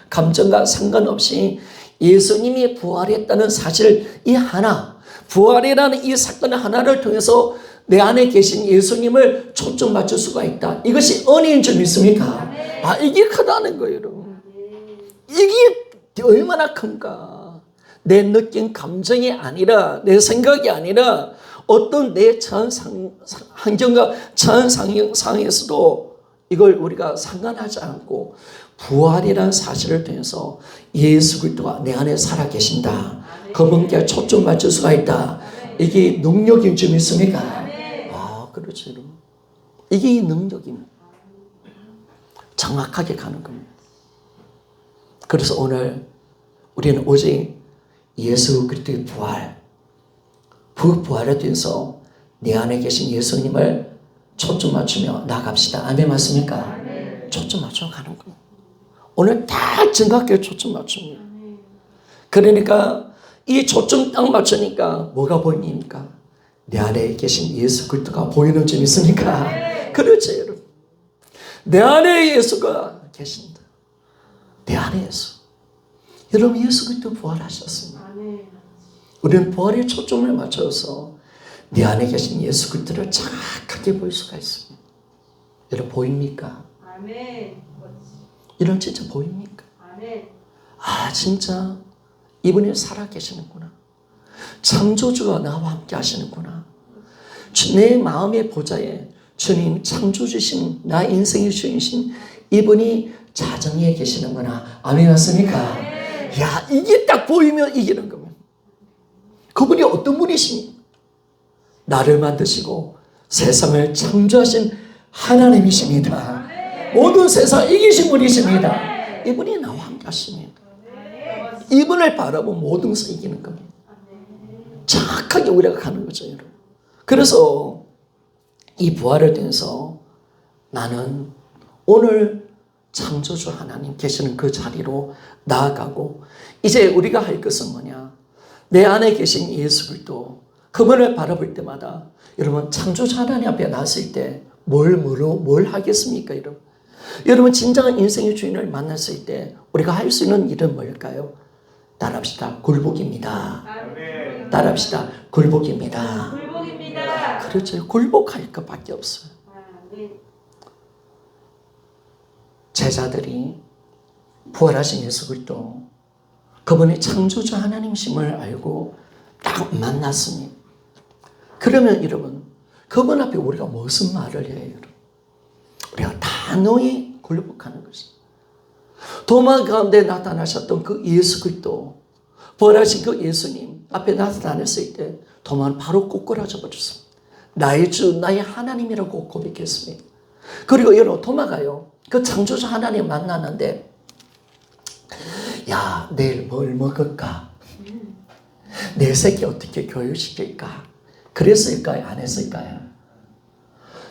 감정과 상관없이 예수님이 부활했다는 사실 이 하나, 부활이라는 이 사건 하나를 통해서 내 안에 계신 예수님을 초점 맞출 수가 있다. 이것이 은혜인 줄 믿습니까? 아, 이게 크다는 거예요, 여러분. 이게 얼마나 큰가. 내 느낌, 감정이 아니라, 내 생각이 아니라, 어떤 내 환경과 상황에서도 이걸 우리가 상관하지 않고 부활이라는 사실을 통해서 예수 그리스도가 내 안에 살아계신다. 그분께 초점 맞출 수가 있다. 이게 능력인 줄 믿습니까? 아, 그렇죠. 이게 능력입니다. 정확하게 가는 겁니다. 그래서 오늘 우리는 오직 예수 그리스도의 부활, 그 부활에 대해서 내 안에 계신 예수님을 초점 맞추며 나갑시다. 아멘 맞습니까? 초점 맞추며 가는 거예요. 오늘 다 정확하게 초점 맞춥니다. 그러니까 이 초점 딱 맞추니까 뭐가 보입니까? 내 안에 계신 예수 그리스도가 보이는 점 있습니까? 그렇죠, 여러분. 내 안에 예수가 계신다. 내 안에 예수. 여러분 예수 그리스도 부활하셨습니다. 우리는 부활에 초점을 맞춰서 내 안에 계신 예수 그리스도를 정확하게 볼 수가 있습니다. 여러분 보입니까? 이런 진짜 보입니까? 아 진짜 이분이 살아계시는구나. 창조주가 나와 함께 하시는구나. 내 마음의 보좌에 주님 창조주신 나 인생의 주인이신 이분이 자정에 계시는구나. 아멘 맞습니까? 야 이게 딱 보이면 이기는 겁니다. 그분이 어떤 분이십니까? 나를 만드시고 세상을 창조하신 하나님이십니다. 모든 세상 이기신 분이십니다. 이분이 나와 함께 하십니다. 이분을 바라보면 모든 것을 이기는 겁니다. 정확하게 우리가 가는 거죠, 여러분. 그래서 이 부활을 통해서 나는 오늘 창조주 하나님 계시는 그 자리로 나아가고 이제 우리가 할 것은 뭐냐? 내 안에 계신 예수 그리스도 그분을 바라볼 때마다 여러분 창조주 하나님 앞에 나섰을 때 뭘 하겠습니까, 여러분? 여러분 진정한 인생의 주인을 만났을 때 우리가 할 수 있는 일은 뭘까요? 따라합시다. 굴복입니다. 따라합시다. 굴복입니다. 그렇죠. 굴복할 것밖에 없어요. 제자들이 부활하신 예수 그리스도 그분의 창조주 하나님심을 알고 딱 만났습니다. 그러면 여러분 그분 앞에 우리가 무슨 말을 해요? 여러분? 우리가 단호히 굴복하는 것입니다. 도마 가운데 나타나셨던 그 예수 그리스도 부활하신 그 예수님 앞에 나타났을 때 도마는 바로 꼬꾸라져 버렸습니다. 나의 주 나의 하나님이라고 고백했습니다. 그리고 여러분 도마가요 그 창조주 하나님 만났는데 야 내일 뭘 먹을까? 내 새끼 어떻게 교육시킬까? 그랬을까요? 안 했을까요?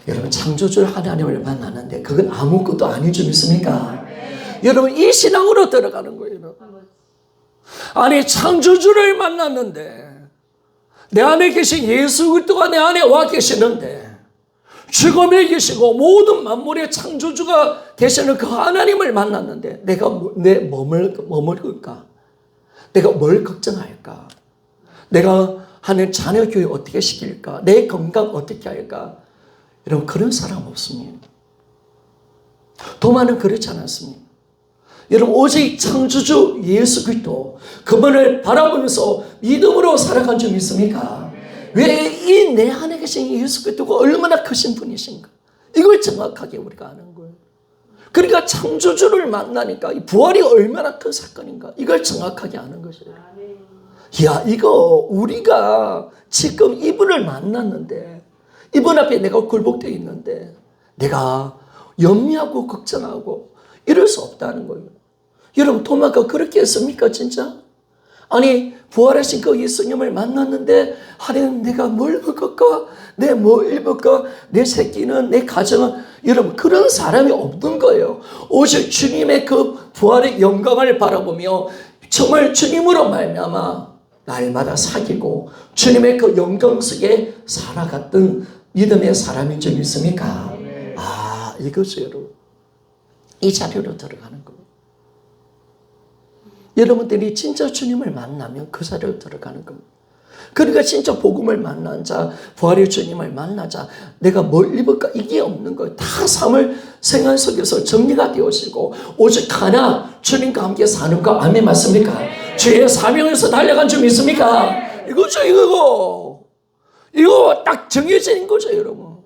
여러분 창조주 하나님을 만났는데 그건 아무것도 아닌 줄 믿습니까? 여러분 이 신앙으로 들어가는 거예요. 여러분. 아니 창조주를 만났는데 내 안에 계신 예수 그리스도가 내 안에 와 계시는데 죽음에 계시고 모든 만물의 창조주가 되시는 그 하나님을 만났는데 내가 뭘 먹을까? 내가 뭘 걱정할까? 내가 하는 자녀 교육 어떻게 시킬까? 내 건강 어떻게 할까? 여러분 그런 사람 없습니다. 도마는 그렇지 않았습니다. 여러분 오직 창조주 예수 그리스도 그분을 바라보면서 믿음으로 살아간 줄 믿습니까? 왜 이 내 안에 계신 예수 그리스도가 얼마나 크신 분이신가? 이걸 정확하게 우리가 아는 거예요. 그러니까 창조주를 만나니까 이 부활이 얼마나 큰 사건인가? 이걸 정확하게 아는 것이에요. 야 이거 우리가 지금 이분을 만났는데 이분 앞에 내가 굴복되어 있는데 내가 염려하고 걱정하고 이럴 수 없다는 거예요. 여러분 토마가 그렇게 했습니까 진짜? 아니 부활하신 그 예수님을 만났는데 하나님 내가 뭘 먹을까? 내 뭘 입을까? 내 새끼는 내 가정은 여러분 그런 사람이 없는 거예요. 오직 주님의 그 부활의 영광을 바라보며 정말 주님으로 말미암아 날마다 사귀고 주님의 그 영광 속에 살아갔던 믿음의 사람인 줄 믿습니까? 아 이거죠 여러분. 이 자리로 들어가는 겁니다. 여러분들이 진짜 주님을 만나면 그 자리로 들어가는 겁니다. 그러니까 진짜 복음을 만난 자, 부활의 주님을 만나자 내가 뭘 입을까 이게 없는 거예요. 다 삶을 생활 속에서 정리가 되어지고 오직 하나 주님과 함께 사는 거 아멘 맞습니까? 주의 사명에서 달려간 줄 믿습니까? 이거죠 이거고. 이거 딱 정해진 거죠 여러분.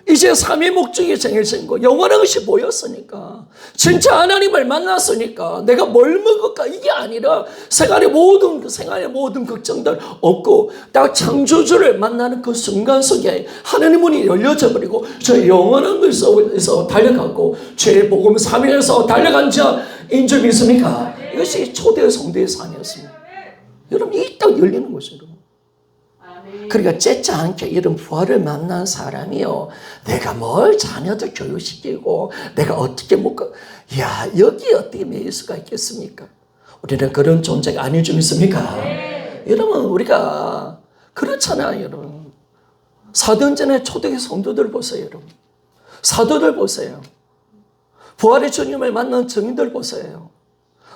이제 삶의 목적이 정해진 거. 영원한 것이 보였으니까. 진짜 하나님을 만났으니까 내가 뭘 먹을까 이게 아니라 생활의 모든 걱정들 없고 딱 창조주를 만나는 그 순간 속에 하나님 문이 열려져 버리고 저 영원한 것에서 달려가고 죄의 복음 사명에서 달려간 자인 줄 믿습니까? 이것이 초대 성도의 삶이었습니다. 여러분 이 딱 열리는 것이죠. 여러분. 그러니까 째지 않게 이런 부활을 만난 사람이요. 내가 뭘 자녀들 교육시키고 내가 어떻게 먹고 야 여기 어떻게 매일 수가 있겠습니까? 우리는 그런 존재가 아닐 줄 믿습니까? 여러분 우리가 그렇잖아요 여러분. 사도행전의 초대교회 성도들 보세요 여러분. 사도들 보세요. 부활의 주님을 만난 증인들 보세요.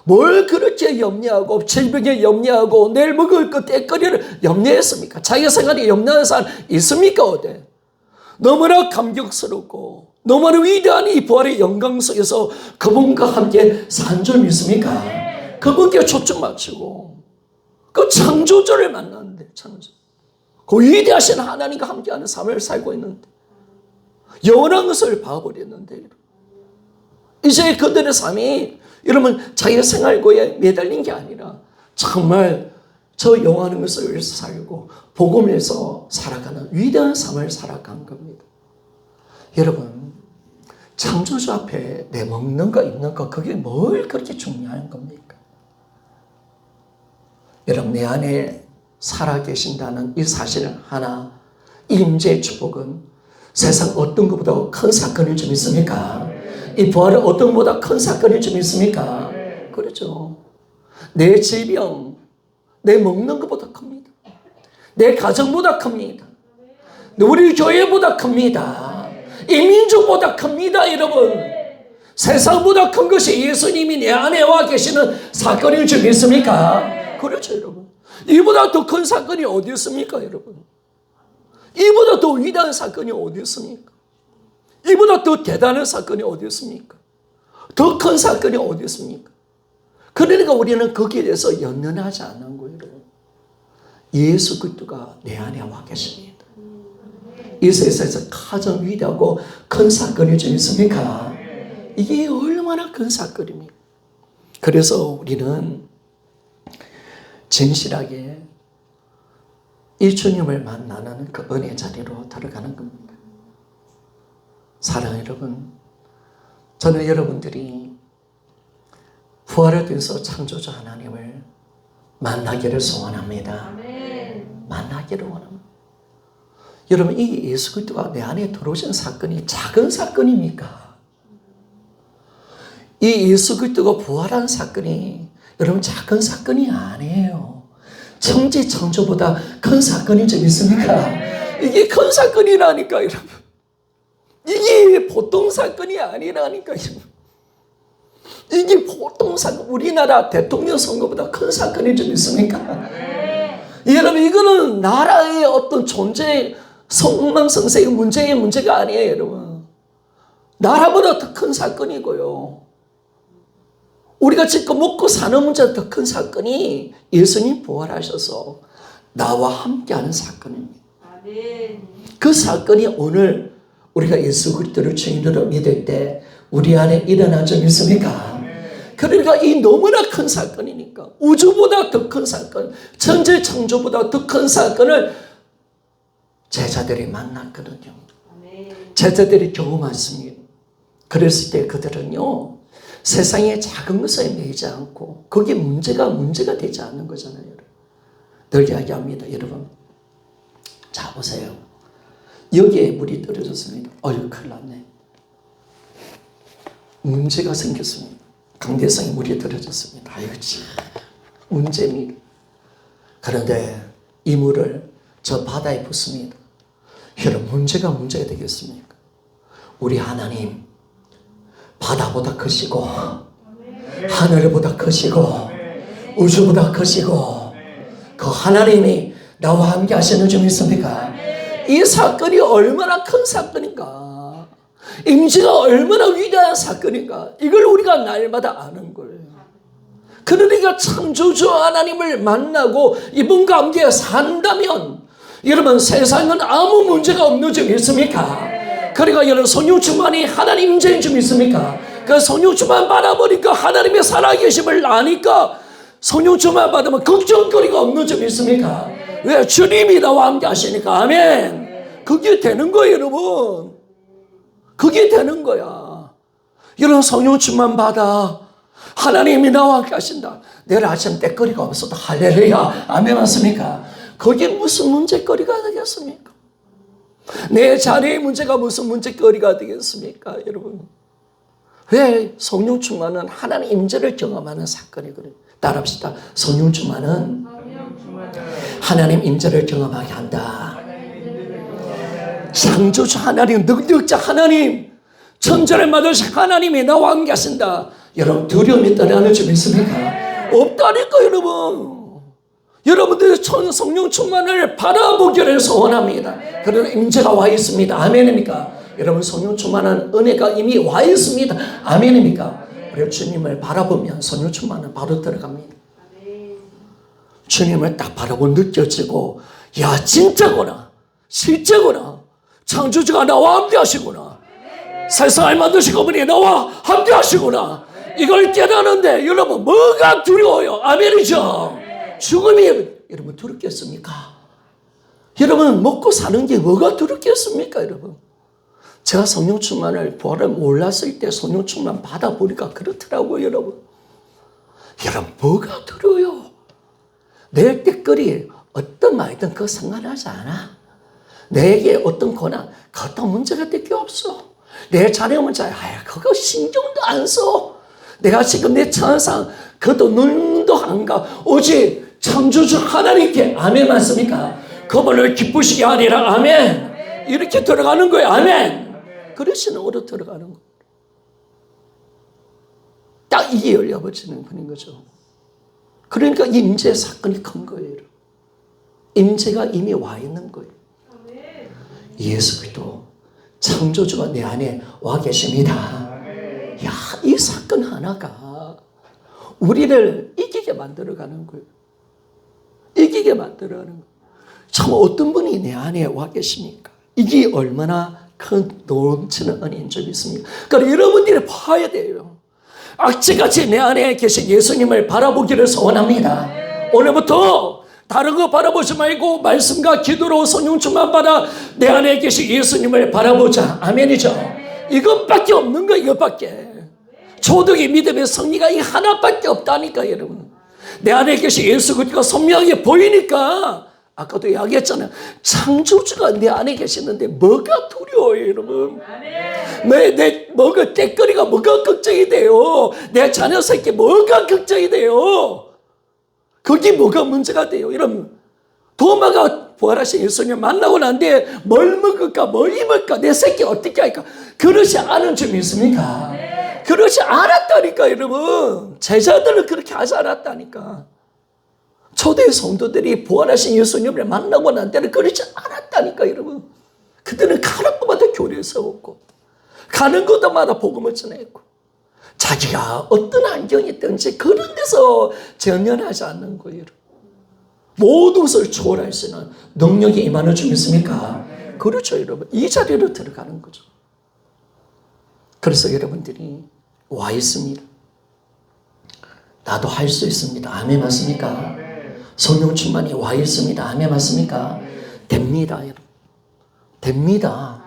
뭘 그렇게 염려하고 질병에 염려하고 내일 먹을 것 때거리를 염려했습니까? 자기 생활에 염려하는 사람 있습니까? 어디? 너무나 감격스럽고 너무나 위대한 이 부활의 영광 속에서 그분과 함께 산 줄 믿습니까? 그분께 초점 맞추고 그 창조주를 만났는데 창조. 그 위대하신 하나님과 함께하는 삶을 살고 있는데 영원한 것을 봐버렸는데 이제 그들의 삶이 여러분 자기 생활고에 매달린 게 아니라 정말 저 영원한 것을 위해서 살고 복음에서 살아가는 위대한 삶을 살아간 겁니다. 여러분 창조주 앞에 내 먹는 거 입는 거 그게 뭘 그렇게 중요한 겁니까? 여러분 내 안에 살아계신다는 이 사실 하나 임재의 축복은 세상 어떤 것보다 큰 사건일 줄 믿습니까? 이 부활은 어떤 것보다 큰 사건일 줄 믿습니까? 그렇죠. 내 질병, 내 먹는 것보다 큽니다. 내 가정보다 큽니다. 우리 교회보다 큽니다. 이 민족보다 큽니다 여러분. 세상보다 큰 것이 예수님이 내 안에 와 계시는 사건일 줄 믿습니까? 그렇죠 여러분. 이보다 더 큰 사건이 어디 있습니까 여러분? 이보다 더 위대한 사건이 어디 있습니까? 이보다 더 대단한 사건이 어디 있습니까? 더 큰 사건이 어디 있습니까? 그러니까 우리는 거기에 대해서 연연하지 않는 거예요. 예수 그리스도가 내 안에 와 계십니다. 이 세상에서 가장 위대하고 큰 사건이 좀 있습니까? 이게 얼마나 큰 사건입니까? 그래서 우리는 진실하게 이 주님을 만나는 그 은혜 자리로 들어가는 겁니다. 사랑하는 여러분, 저는 여러분들이 부활에 대해서 창조주 하나님을 만나기를 소원합니다. 만나기를 원합니다. 여러분, 이 예수 그리스도가 내 안에 들어오신 사건이 작은 사건입니까? 이 예수 그리스도가 부활한 사건이 여러분 작은 사건이 아니에요. 천지 창조보다 큰 사건인 줄 믿습니까? 이게 큰 사건이라니까 여러분. 이게 보통 사건이 아니라니까 여러분. 이게 보통 사건, 우리나라 대통령 선거보다 큰 사건인 줄 믿습니까? 여러분 이거는 나라의 어떤 존재 성망성쇠의 문제가 아니에요 여러분. 나라보다 더 큰 사건이고요. 우리가 지금 먹고 사는 문제보다 더 큰 사건이 예수님 부활하셔서 나와 함께하는 사건입니다. 그 사건이 오늘 우리가 예수 그리스도를 주인으로 믿을 때 우리 안에 일어난 줄 믿습니까? 그러니까 이 너무나 큰 사건이니까 우주보다 더 큰 사건, 천재 창조보다 더 큰 사건을 제자들이 만났거든요. 제자들이 경험했습니다. 그랬을 때 그들은요, 세상의 작은 것에 매이지 않고 그게 문제가 되지 않는 거잖아요. 늘 이야기합니다. 여러분, 자 보세요. 여기에 물이 떨어졌습니다. 큰일 났네. 문제가 생겼습니다. 강대상에 물이 떨어졌습니다. 참 문제입니다. 그런데 이 물을 저 바다에 붓습니다. 여러분, 문제가 되겠습니까? 우리 하나님 바다보다 크시고 하늘보다 크시고 우주보다 크시고 그 하나님이 나와 함께 하시는 줄 믿습니까? 이 사건이 얼마나 큰 사건인가, 임재가 얼마나 위대한 사건인가, 이걸 우리가 날마다 아는 거예요. 그러니까 창조주 하나님을 만나고 이분 가운데 산다면 여러분, 세상은 아무 문제가 없는 줄 믿습니까? 그러니까 여러분, 성령충만이 하나님 임재인 줄 믿습니까? 그 성령충만 받아보니까 하나님의 살아계심을 아니까 성령충만 받으면 걱정거리가 없는 줄 믿습니까? 왜? 주님이 나와 함께 하시니까. 아멘. 그게 되는 거예요, 여러분. 그게 되는 거야. 여러분, 성령충만 받아. 하나님이 나와 함께 하신다. 내일 아침 때거리가 없어도 할렐루야. 아멘 맞습니까? 그게 무슨 문제거리가 되겠습니까? 내 자녀의 문제가 무슨 문제거리가 되겠습니까, 여러분? 왜? 성령 충만은 하나님 임재를 경험하는 사건이거든요. 따라합시다. 성령 충만은 하나님 임재를 경험하게 한다. 창조주 하나님, 능력자 하나님, 천재를 만드신 하나님이 나와 함께 하신다. 여러분, 두려움이 떠나는 줄 믿습니까? 없다니까, 여러분. 여러분들 성령 충만을 바라보기를 소원합니다. 그러나 임재가 와 있습니다. 아멘입니까? 여러분, 성령 충만한 은혜가 이미 와 있습니다. 아멘입니까? 우리 주님을 바라보면 성령 충만은 바로 들어갑니다. 주님을 딱 바라보고 느껴지고, 야, 진짜구나, 실제구나, 창조주가 나와 함께 하시구나, 세상을 만드신 그분이 나와 함께 하시구나, 이걸 깨닫는데 여러분, 뭐가 두려워요? 아멘이죠? 죽음이 여러분 두렵겠습니까? 여러분, 먹고 사는 게 뭐가 두렵겠습니까, 여러분? 제가 성령 충만을 부활을 몰랐을 때 성령 충만 받아보니까 그렇더라고요, 여러분. 여러분, 뭐가 두려워요? 내일 때거리 어떤 말이든 그거 상관하지 않아. 내게 어떤 고난, 그것도 문제가 될 게 없어. 내 자녀 문제, 그거 신경도 안 써. 내가 지금 내 천상, 그것도 눈도 안 가. 오직 창조주 하나님께, 아멘 맞습니까? 그분을 기쁘시게 하리라, 아멘. 이렇게 들어가는 거예요, 아멘. 그러시는 으로 들어가는 거예요. 딱 이게 열려버리는 분인 거죠. 그러니까 임재 사건이 큰 거예요. 임재가 이미 와 있는 거예요. 예수 그리스도 창조주가 내 안에 와 계십니다. 야, 이 사건 하나가 우리를 이기게 만들어가는 거예요. 이기게 만들어가는 거예요. 참, 어떤 분이 내 안에 와 계십니까? 이게 얼마나 큰 넘치는 은혜인 줄 믿습니다. 그러니까 여러분들이 봐야 돼요. 악취같이 내 안에 계신 예수님을 바라보기를 소원합니다. 오늘부터 다른 거 바라보지 말고 말씀과 기도로 성령 충만 받아 내 안에 계신 예수님을 바라보자. 아멘이죠. 이것밖에 없는 거예요. 이것밖에. 초등의 믿음의 성리가 이 하나밖에 없다니까, 여러분. 내 안에 계신 예수 그리스도가 선명하게 보이니까, 아까도 이야기했잖아요. 창조주가 내 안에 계시는데 뭐가 두려워요, 여러분? 뭐가 떼거리가 뭐가 걱정이 돼요? 내 자녀 새끼 뭐가 걱정이 돼요? 그게 뭐가 문제가 돼요? 여러분, 도마가 부활하신 예수님 만나고 난 뒤에 뭘 먹을까, 뭘 입을까, 내 새끼 어떻게 할까? 그러지 않은 줄 믿습니까? 그러지 않았다니까, 여러분. 제자들은 그렇게 하지 않았다니까. 초대 성도들이 부활하신 예수님을 만나고 난 때는 그러지 않았다니까, 여러분. 그들은 가는 곳마다 교리를 세웠고, 가는 곳마다 복음을 전했고, 자기가 어떤 환경이 있든지 그런 데서 전연하지 않는 거예요. 모든 것을 초월할 수 있는 능력이 임하는 줄 믿습니까? 그렇죠, 여러분. 이 자리로 들어가는 거죠. 그래서 여러분들이 와 있습니다. 나도 할 수 있습니다. 아멘 맞습니까? 성령 충만이 와 있습니다. 아멘 맞습니까? 됩니다, 여러분. 됩니다.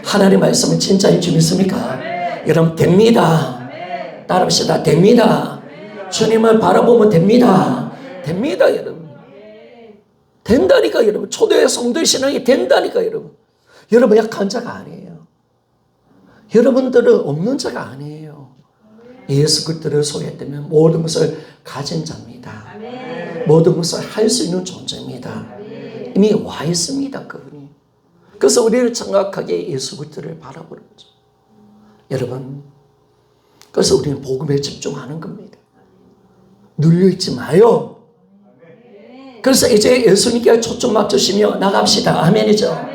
하나님 말씀은 진짜인 줄 믿습니까? 여러분 됩니다. 따라합시다. 됩니다. 주님을 바라보면 됩니다. 됩니다, 여러분. 된다니까, 여러분. 초대 성도의 신앙이 된다니까, 여러분. 여러분 약한 자가 아니에요. 여러분들은 없는 자가 아니에요. 예수 그리스도를 소유했다면 모든 것을 가진 자입니다. 모든 것을 할 수 있는 존재입니다. 이미 와 있습니다, 그분이. 그래서 우리를 정확하게 예수 그리스도를 바라보는 거죠. 여러분, 그래서 우리는 복음에 집중하는 겁니다. 눌려있지 마요. 그래서 이제 예수님께 초점 맞추시며 나갑시다. 아멘이죠.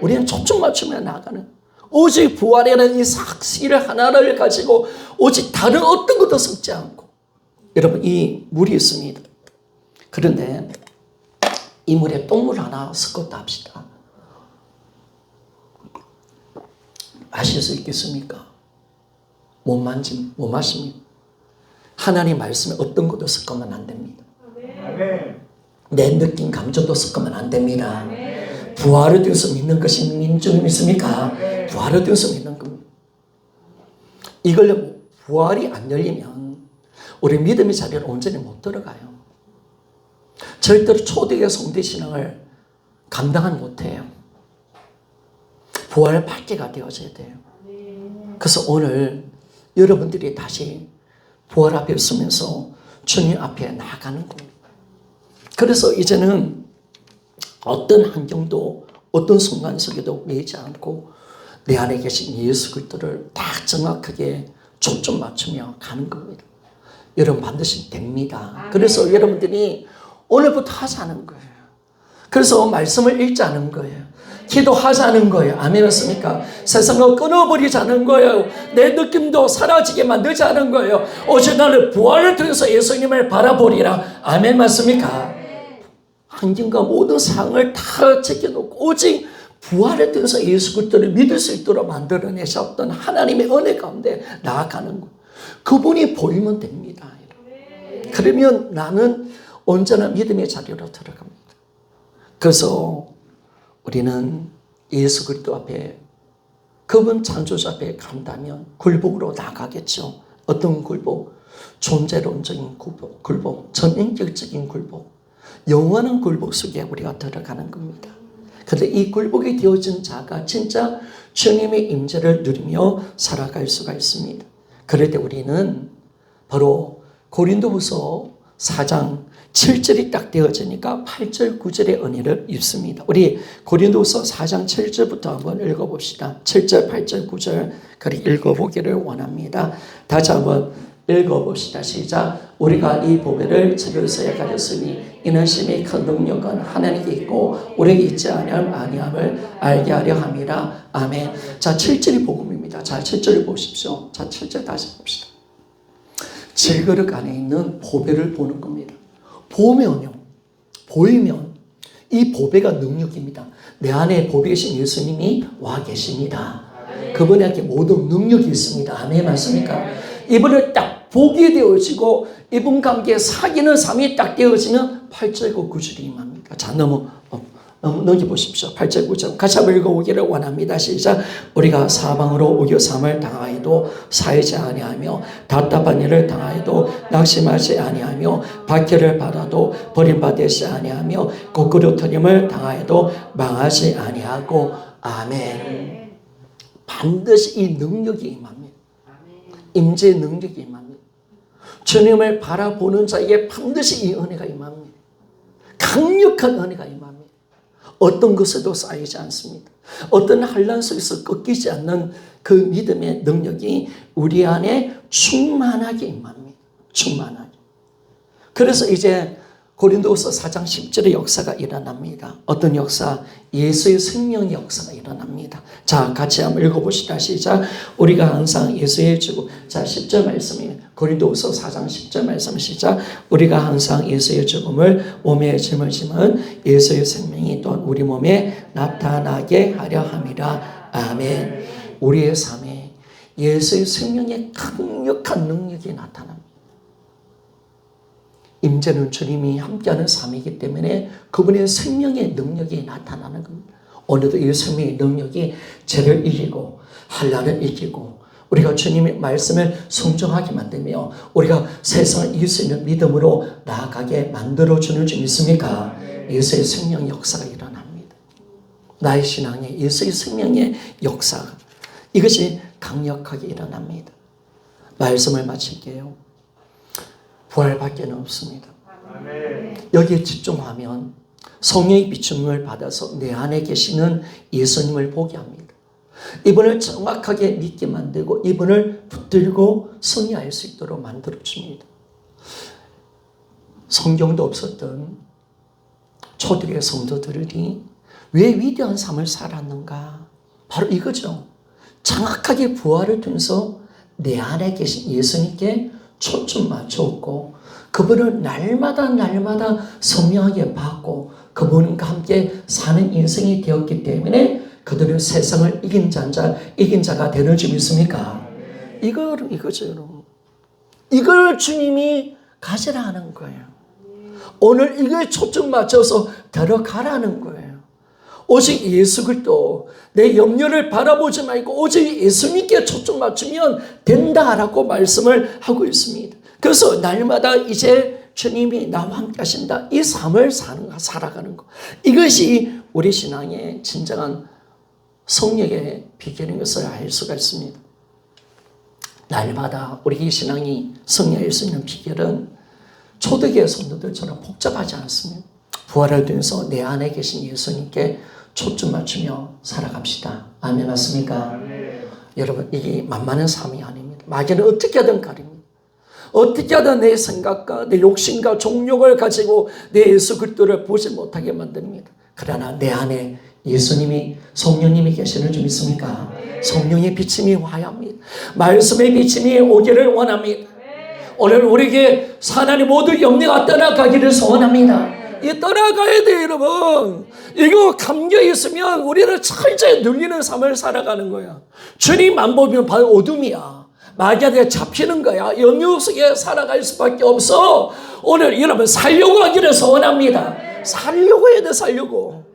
우리는 초점 맞추며 나가는, 오직 부활이라는 이 사실 하나를 가지고 오직 다른 어떤 것도 섞지 않고, 여러분 이 물이 있습니다. 그런데 이 물에 똥물 하나 섞었다 합시다. 마실 수 있겠습니까? 못 마십니다. 하나님 말씀에 어떤 것도 섞으면 안 됩니다. 내 느낌, 감정도 섞으면 안 됩니다. 부활을 통해서 믿는 것이 민중 믿습니까? 부활을 통해서 믿는 겁니다. 이걸 부활이 안 열리면 우리 믿음의 자리를 온전히 못 들어가요. 절대로 초대의 성대 신앙을 감당하지 못해요. 부활 받기가 되어져야 돼요. 그래서 오늘 여러분들이 다시 부활 앞에 서면서 주님 앞에 나가는 겁니다. 그래서 이제는 어떤 환경도 어떤 순간 속에도 매이지 않고 내 안에 계신 예수 그리스도를 딱 정확하게 초점 맞추며 가는 겁니다. 여러분 반드시 됩니다. 그래서 여러분들이 오늘부터 하자는 거예요. 그래서 말씀을 읽자는 거예요. 기도하자는 거예요. 아멘 맞습니까? 세상을 끊어버리자는 거예요. 내 느낌도 사라지게 만들자는 거예요. 오직 나는 부활을 통해서 예수님을 바라보리라. 아멘 맞습니까? 환경과 모든 상황을 다 제껴놓고 오직 부활을 통해서 예수 그리스도를 믿을 수 있도록 만들어내셨던 하나님의 은혜 가운데 나아가는 것. 그분이 보이면 됩니다. 그러면 나는 언제나 믿음의 자리로 들어갑니다. 그래서 우리는 예수 그리스도 앞에, 그분 창조자 앞에 간다면 굴복으로 나가겠죠. 어떤 굴복? 존재론적인 굴복, 전인격적인 굴복, 영원한 굴복 속에 우리가 들어가는 겁니다. 그런데 이 굴복이 되어진 자가 진짜 주님의 임재를 누리며 살아갈 수가 있습니다. 그럴 때 우리는 바로 고린도후서 4장 7절이 딱 되어지니까 8절 9절의 은혜를 입습니다. 우리 고린도서 4장 7절부터 한번 읽어봅시다. 7절 8절 9절 그리 읽어보기를 원합니다. 다시 한번 읽어봅시다. 시작. 우리가 이 보배를 저리로서야 가졌으니 이는 심히 큰 능력은 하나님께 있고 우리에게 있지 아니함을 알게 하려 함이라. 아멘. 자, 7절이 복음입니다. 자, 7절을 보십시오. 자, 7절 다시 봅시다. 질그릇 안에 있는 보배를 보는 겁니다. 보이면 이 보배가 능력입니다. 내 안에 보배 계신 예수님이 와 계십니다. 그분에게 모든 능력이 있습니다. 아멘 맞습니까? 이분을 딱 보게 되어지고 이분 관계에 사귀는 삶이 딱 되어지면 8절과 9절이 임합니다. 자, 넘겨보십시오. 8절 9절 같이 한번 읽어보기를 원합니다. 시작. 우리가 사방으로 우겨삼을 당하여도 사이지 아니하며 답답한 일을 당하여도 낙심하지 아니하며 박해를 받아도 버림받지 아니하며 거꾸로 터림을 당하여도 망하지 아니하고. 아멘. 반드시 이 능력이 임합니다. 임재의 능력이 임합니다. 주님을 바라보는 자에게 반드시 이 은혜가 임합니다. 강력한 은혜가 임합니다. 어떤 것에도 쌓이지 않습니다. 어떤 환난 속에서 꺾이지 않는 그 믿음의 능력이 우리 안에 충만하게 임합니다. 충만하게. 그래서 이제 고린도후서 4장 10절의 역사가 일어납니다. 어떤 역사? 예수의 생명의 역사가 일어납니다. 자, 같이 한번 읽어봅시다. 시작. 우리가 항상 예수의 죽음. 자, 10절 말씀이에요. 고린도후서 4장 10절 말씀 시작. 우리가 항상 예수의 죽음을 몸에 짊어지면 예수의 생명이 또한 우리 몸에 나타나게 하려 함이라. 아멘. 우리의 삶에 예수의 생명의 강력한 능력이 나타납니다. 임재는 주님이 함께하는 삶이기 때문에 그분의 생명의 능력이 나타나는 겁니다. 오늘도 이 생명의 능력이 죄를 이기고 환난을 이기고 우리가 주님의 말씀을 순종하게 만들며 우리가 세상을 이길 수 있는 믿음으로 나아가게 만들어주는 줄 믿습니까? 예수의 생명 역사가 일어납니다. 나의 신앙에 예수의 생명의 역사가 이것이 강력하게 일어납니다. 말씀을 마칠게요. 부활밖에 없습니다. 여기에 집중하면 성령의 비춤을 받아서 내 안에 계시는 예수님을 보게 합니다. 이분을 정확하게 믿게 만들고 이분을 붙들고 승리할 수 있도록 만들어줍니다. 성경도 없었던 초대의 성도들이 왜 위대한 삶을 살았는가? 바로 이거죠. 정확하게 부활을 통해서 내 안에 계신 예수님께 초점 맞추었고 그분을 날마다 선명하게 받고 그분과 함께 사는 인생이 되었기 때문에 그들은 세상을 이긴 자가 되는 줄 믿습니까? 이거죠, 여러분. 이걸 주님이 가지라 하는 거예요. 오늘 이거에 초점 맞춰서 들어가라는 거예요. 오직 예수 그리스도 내 염려를 바라보지 말고 오직 예수님께 초점 맞추면 된다라고 말씀을 하고 있습니다. 그래서 날마다 이제 주님이 나와 함께 하신다. 이 삶을 살아가는 것. 이것이 우리 신앙의 진정한 성령의 비결인 것을 알 수가 있습니다. 날마다 우리 신앙이 성령할 수 있는 비결은 초대교회 성도들처럼 복잡하지 않습니다. 부활을 통해서 내 안에 계신 예수님께 초점 맞추며 살아갑시다. 아멘 맞습니까? 여러분 이게 만만한 삶이 아닙니다. 마귀는 어떻게 하든 가립니다. 어떻게 하든 내 생각과 내 욕심과 종욕을 가지고 내 예수 그리스도를 보지 못하게 만듭니다. 그러나 내 안에 예수님이 성령님이 계시는 줄 믿습니까? 성령의 비침이 와야 합니다. 말씀의 비침이 오기를 원합니다. 오늘 우리에게 사나님 모두 염려가 떠나가기를 소원합니다. 이 떠나가야 돼요, 여러분. 이거 감격이 있으면 우리는 철저히 눌리는 삶을 살아가는 거야. 주님 안 보면 바로 어둠이야. 마귀한테 잡히는 거야. 염려 속에 살아갈 수밖에 없어. 오늘 여러분 살려고 하기를 소원합니다. 살려고 해야 돼, 살려고.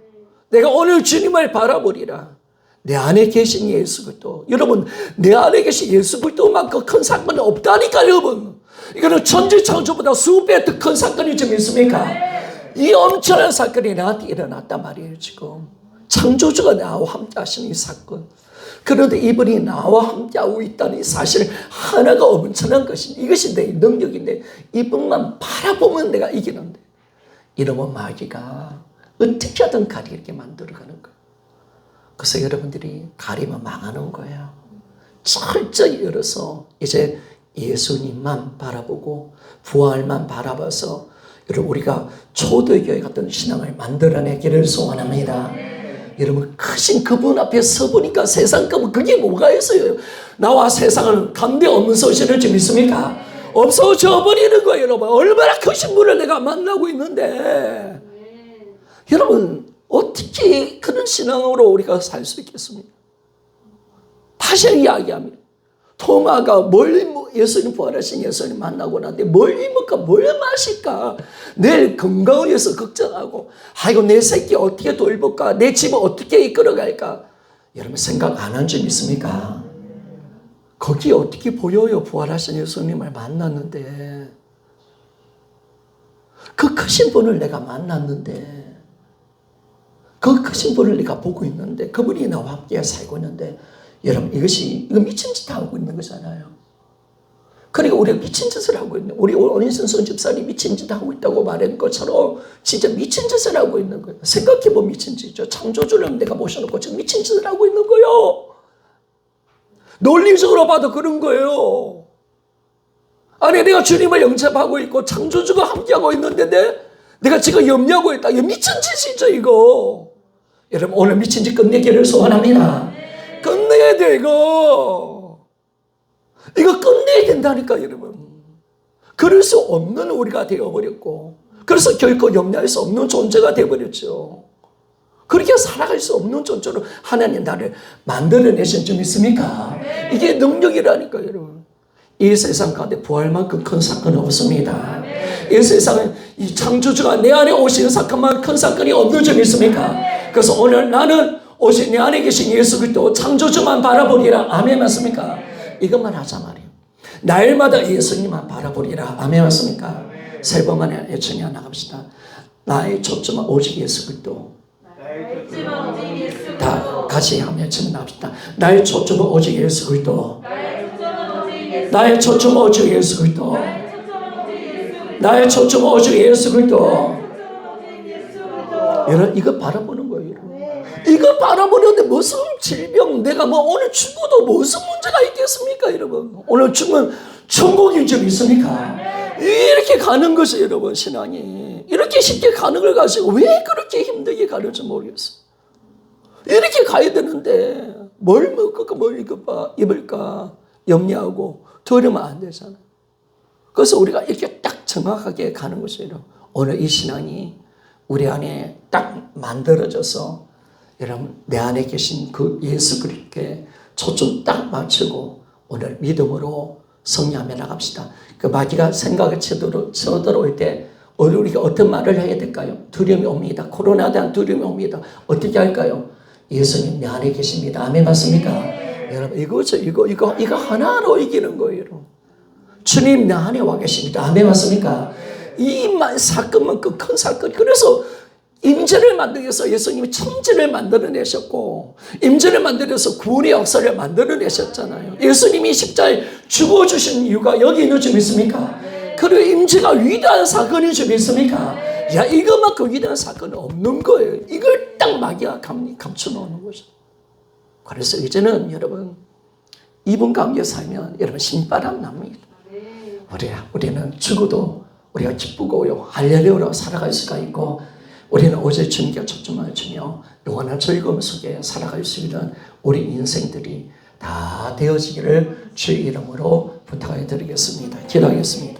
내가 오늘 주님을 바라보리라. 내 안에 계신 예수 그리스도. 여러분 내 안에 계신 예수 그리스도만큼 큰 사건은 없다니까 여러분. 이거는 천지창조보다 수배 더 큰 사건이지 믿습니까? 이 엄청난 사건이 나한테 일어났단 말이에요 지금. 창조주가 나와 함께 하시는 이 사건. 그런데 이분이 나와 함께하고 있다는 이 사실 하나가 엄청난 것인데 이것이 내 능력인데 이분만 바라보면 내가 이기는데 이러면 마귀가 어떻게 하든 가리게 만들어가는 거예요. 그래서 여러분들이 가리면 망하는 거예요. 철저히 열어서 이제 예수님만 바라보고 부활만 바라봐서 여러분 우리가 초대교회 같은 신앙을 만들어내기를 소원합니다. 여러분 크신 그분 앞에 서보니까 세상 가면 그게 뭐가 있어요. 나와 세상은 관계 없는 소식을 좀 믿습니까? 없어져 버리는 거예요. 여러분 얼마나 크신 분을 내가 만나고 있는데 여러분 어떻게 그런 신앙으로 우리가 살 수 있겠습니까? 다시 이야기합니다. 토마가 예수님 부활하신 예수님 만나고 나는데 뭘 입을까 뭘 마실까 내일 건강을 위해서 걱정하고 아이고 내 새끼 어떻게 돌볼까 내 집을 어떻게 이끌어갈까 여러분 생각 안 한 줄 믿습니까? 거기 어떻게 보여요? 부활하신 예수님을 만났는데 그 크신 분을 내가 만났는데 그 크신 분을 내가 보고 있는데 그분이 나와 함께 살고 있는데 여러분 이거 미친 짓 하고 있는 거잖아요. 그러니까 우리가 미친 짓을 하고 있는 우리 오인선 집사님 미친 짓 하고 있다고 말한 것처럼 진짜 미친 짓을 하고 있는 거예요. 생각해보면 미친 짓이죠. 창조주를 내가 모셔놓고 지금 미친 짓을 하고 있는 거예요. 논리적으로 봐도 그런 거예요. 아니 내가 주님을 영접하고 있고 창조주가 함께하고 있는데 내가 지금 염려하고 있다. 이거 미친 짓이죠 이거. 여러분 오늘 미친 짓 끝내기를 소원합니다. 끝내야 돼 이거 끝내야 된다니까 여러분. 그럴 수 없는 우리가 되어버렸고 그래서 결코 염려할 수 없는 존재가 되어버렸죠. 그렇게 살아갈 수 없는 존재로 하나님 나를 만들어내신 줄 믿습니까? 이게 능력이라니까 여러분. 이 세상 가운데 부활만큼 큰 사건은 없습니다. 이 세상은 이 창조주가 내 안에 오시는 사건만 큰 사건이 없는 줄 믿습니까? 그래서 오늘 나는 오직 내 안에 계신 예수 그리스도 창조주만 바라보리라. 아멘 맞습니까? 이것만 하자 말이에요. 날마다 예수님만 바라보리라. 아멘 맞습니까? 세 번만에 애청이 나갑시다. 나의 초점은 오직 예수 그리스도. 다 같이 하면 애청이 나갑시다. 나의 초점은 오직 예수 그리스도. 나의 초점은 오직 예수 그리스도. 나의 초점은 오직 예수 그리스도. 여러분 이거 바라보는 거예요. 이거 바라보는데 무슨 질병, 내가 뭐 오늘 죽어도 무슨 문제가 있겠습니까, 여러분? 오늘 죽으면 천국이 좀 있습니까? 이렇게 가는 것이 여러분 신앙이 이렇게 쉽게 가는 걸 가지고 왜 그렇게 힘들게 가는지 모르겠어. 이렇게 가야 되는데 뭘 먹을까, 뭘 입을까 염려하고 들으면 안 되잖아. 그래서 우리가 이렇게 딱 정확하게 가는 것이에요. 오늘 이 신앙이 우리 안에 딱 만들어져서 여러분 내 안에 계신 그 예수 그리스도께 초점 딱 맞추고 오늘 믿음으로 승리하며 나갑시다. 그 마귀가 생각에 쳐들어올 때 우리가 어떤 말을 해야 될까요? 두려움이 옵니다. 코로나에 대한 두려움이 옵니다. 어떻게 할까요? 예수님 내 안에 계십니다. 아멘 맞습니까? 여러분 이거죠. 이거 하나로 이기는 거예요. 여러분. 주님 내 안에 와 계십니다. 아멘 맞습니까? 이 사건만 그 큰 사건. 그래서 임재를 만들기 위해서 예수님이 천지를 만들어내셨고 임재를 만들어서 구원의 역사를 만들어내셨잖아요. 예수님이 십자가에 죽어주신 이유가 여기 있는 줄 믿습니까? 그리고 임재가 위대한 사건인 줄 믿습니까? 야, 이것만큼 위대한 사건은 없는 거예요. 이걸 딱 마귀가 감춰놓는 거죠. 그래서 이제는 여러분 이분 가운데 살면 여러분 신바람 납니다. 우리는 죽어도 우리가 기쁘고요 할렐루야로 살아갈 수가 있고 우리는 오직 주님께 초점을 주며 영원한 즐거움 속에 살아갈 수 있는 우리 인생들이 다 되어지기를 주의 이름으로 부탁해 드리겠습니다. 기도하겠습니다.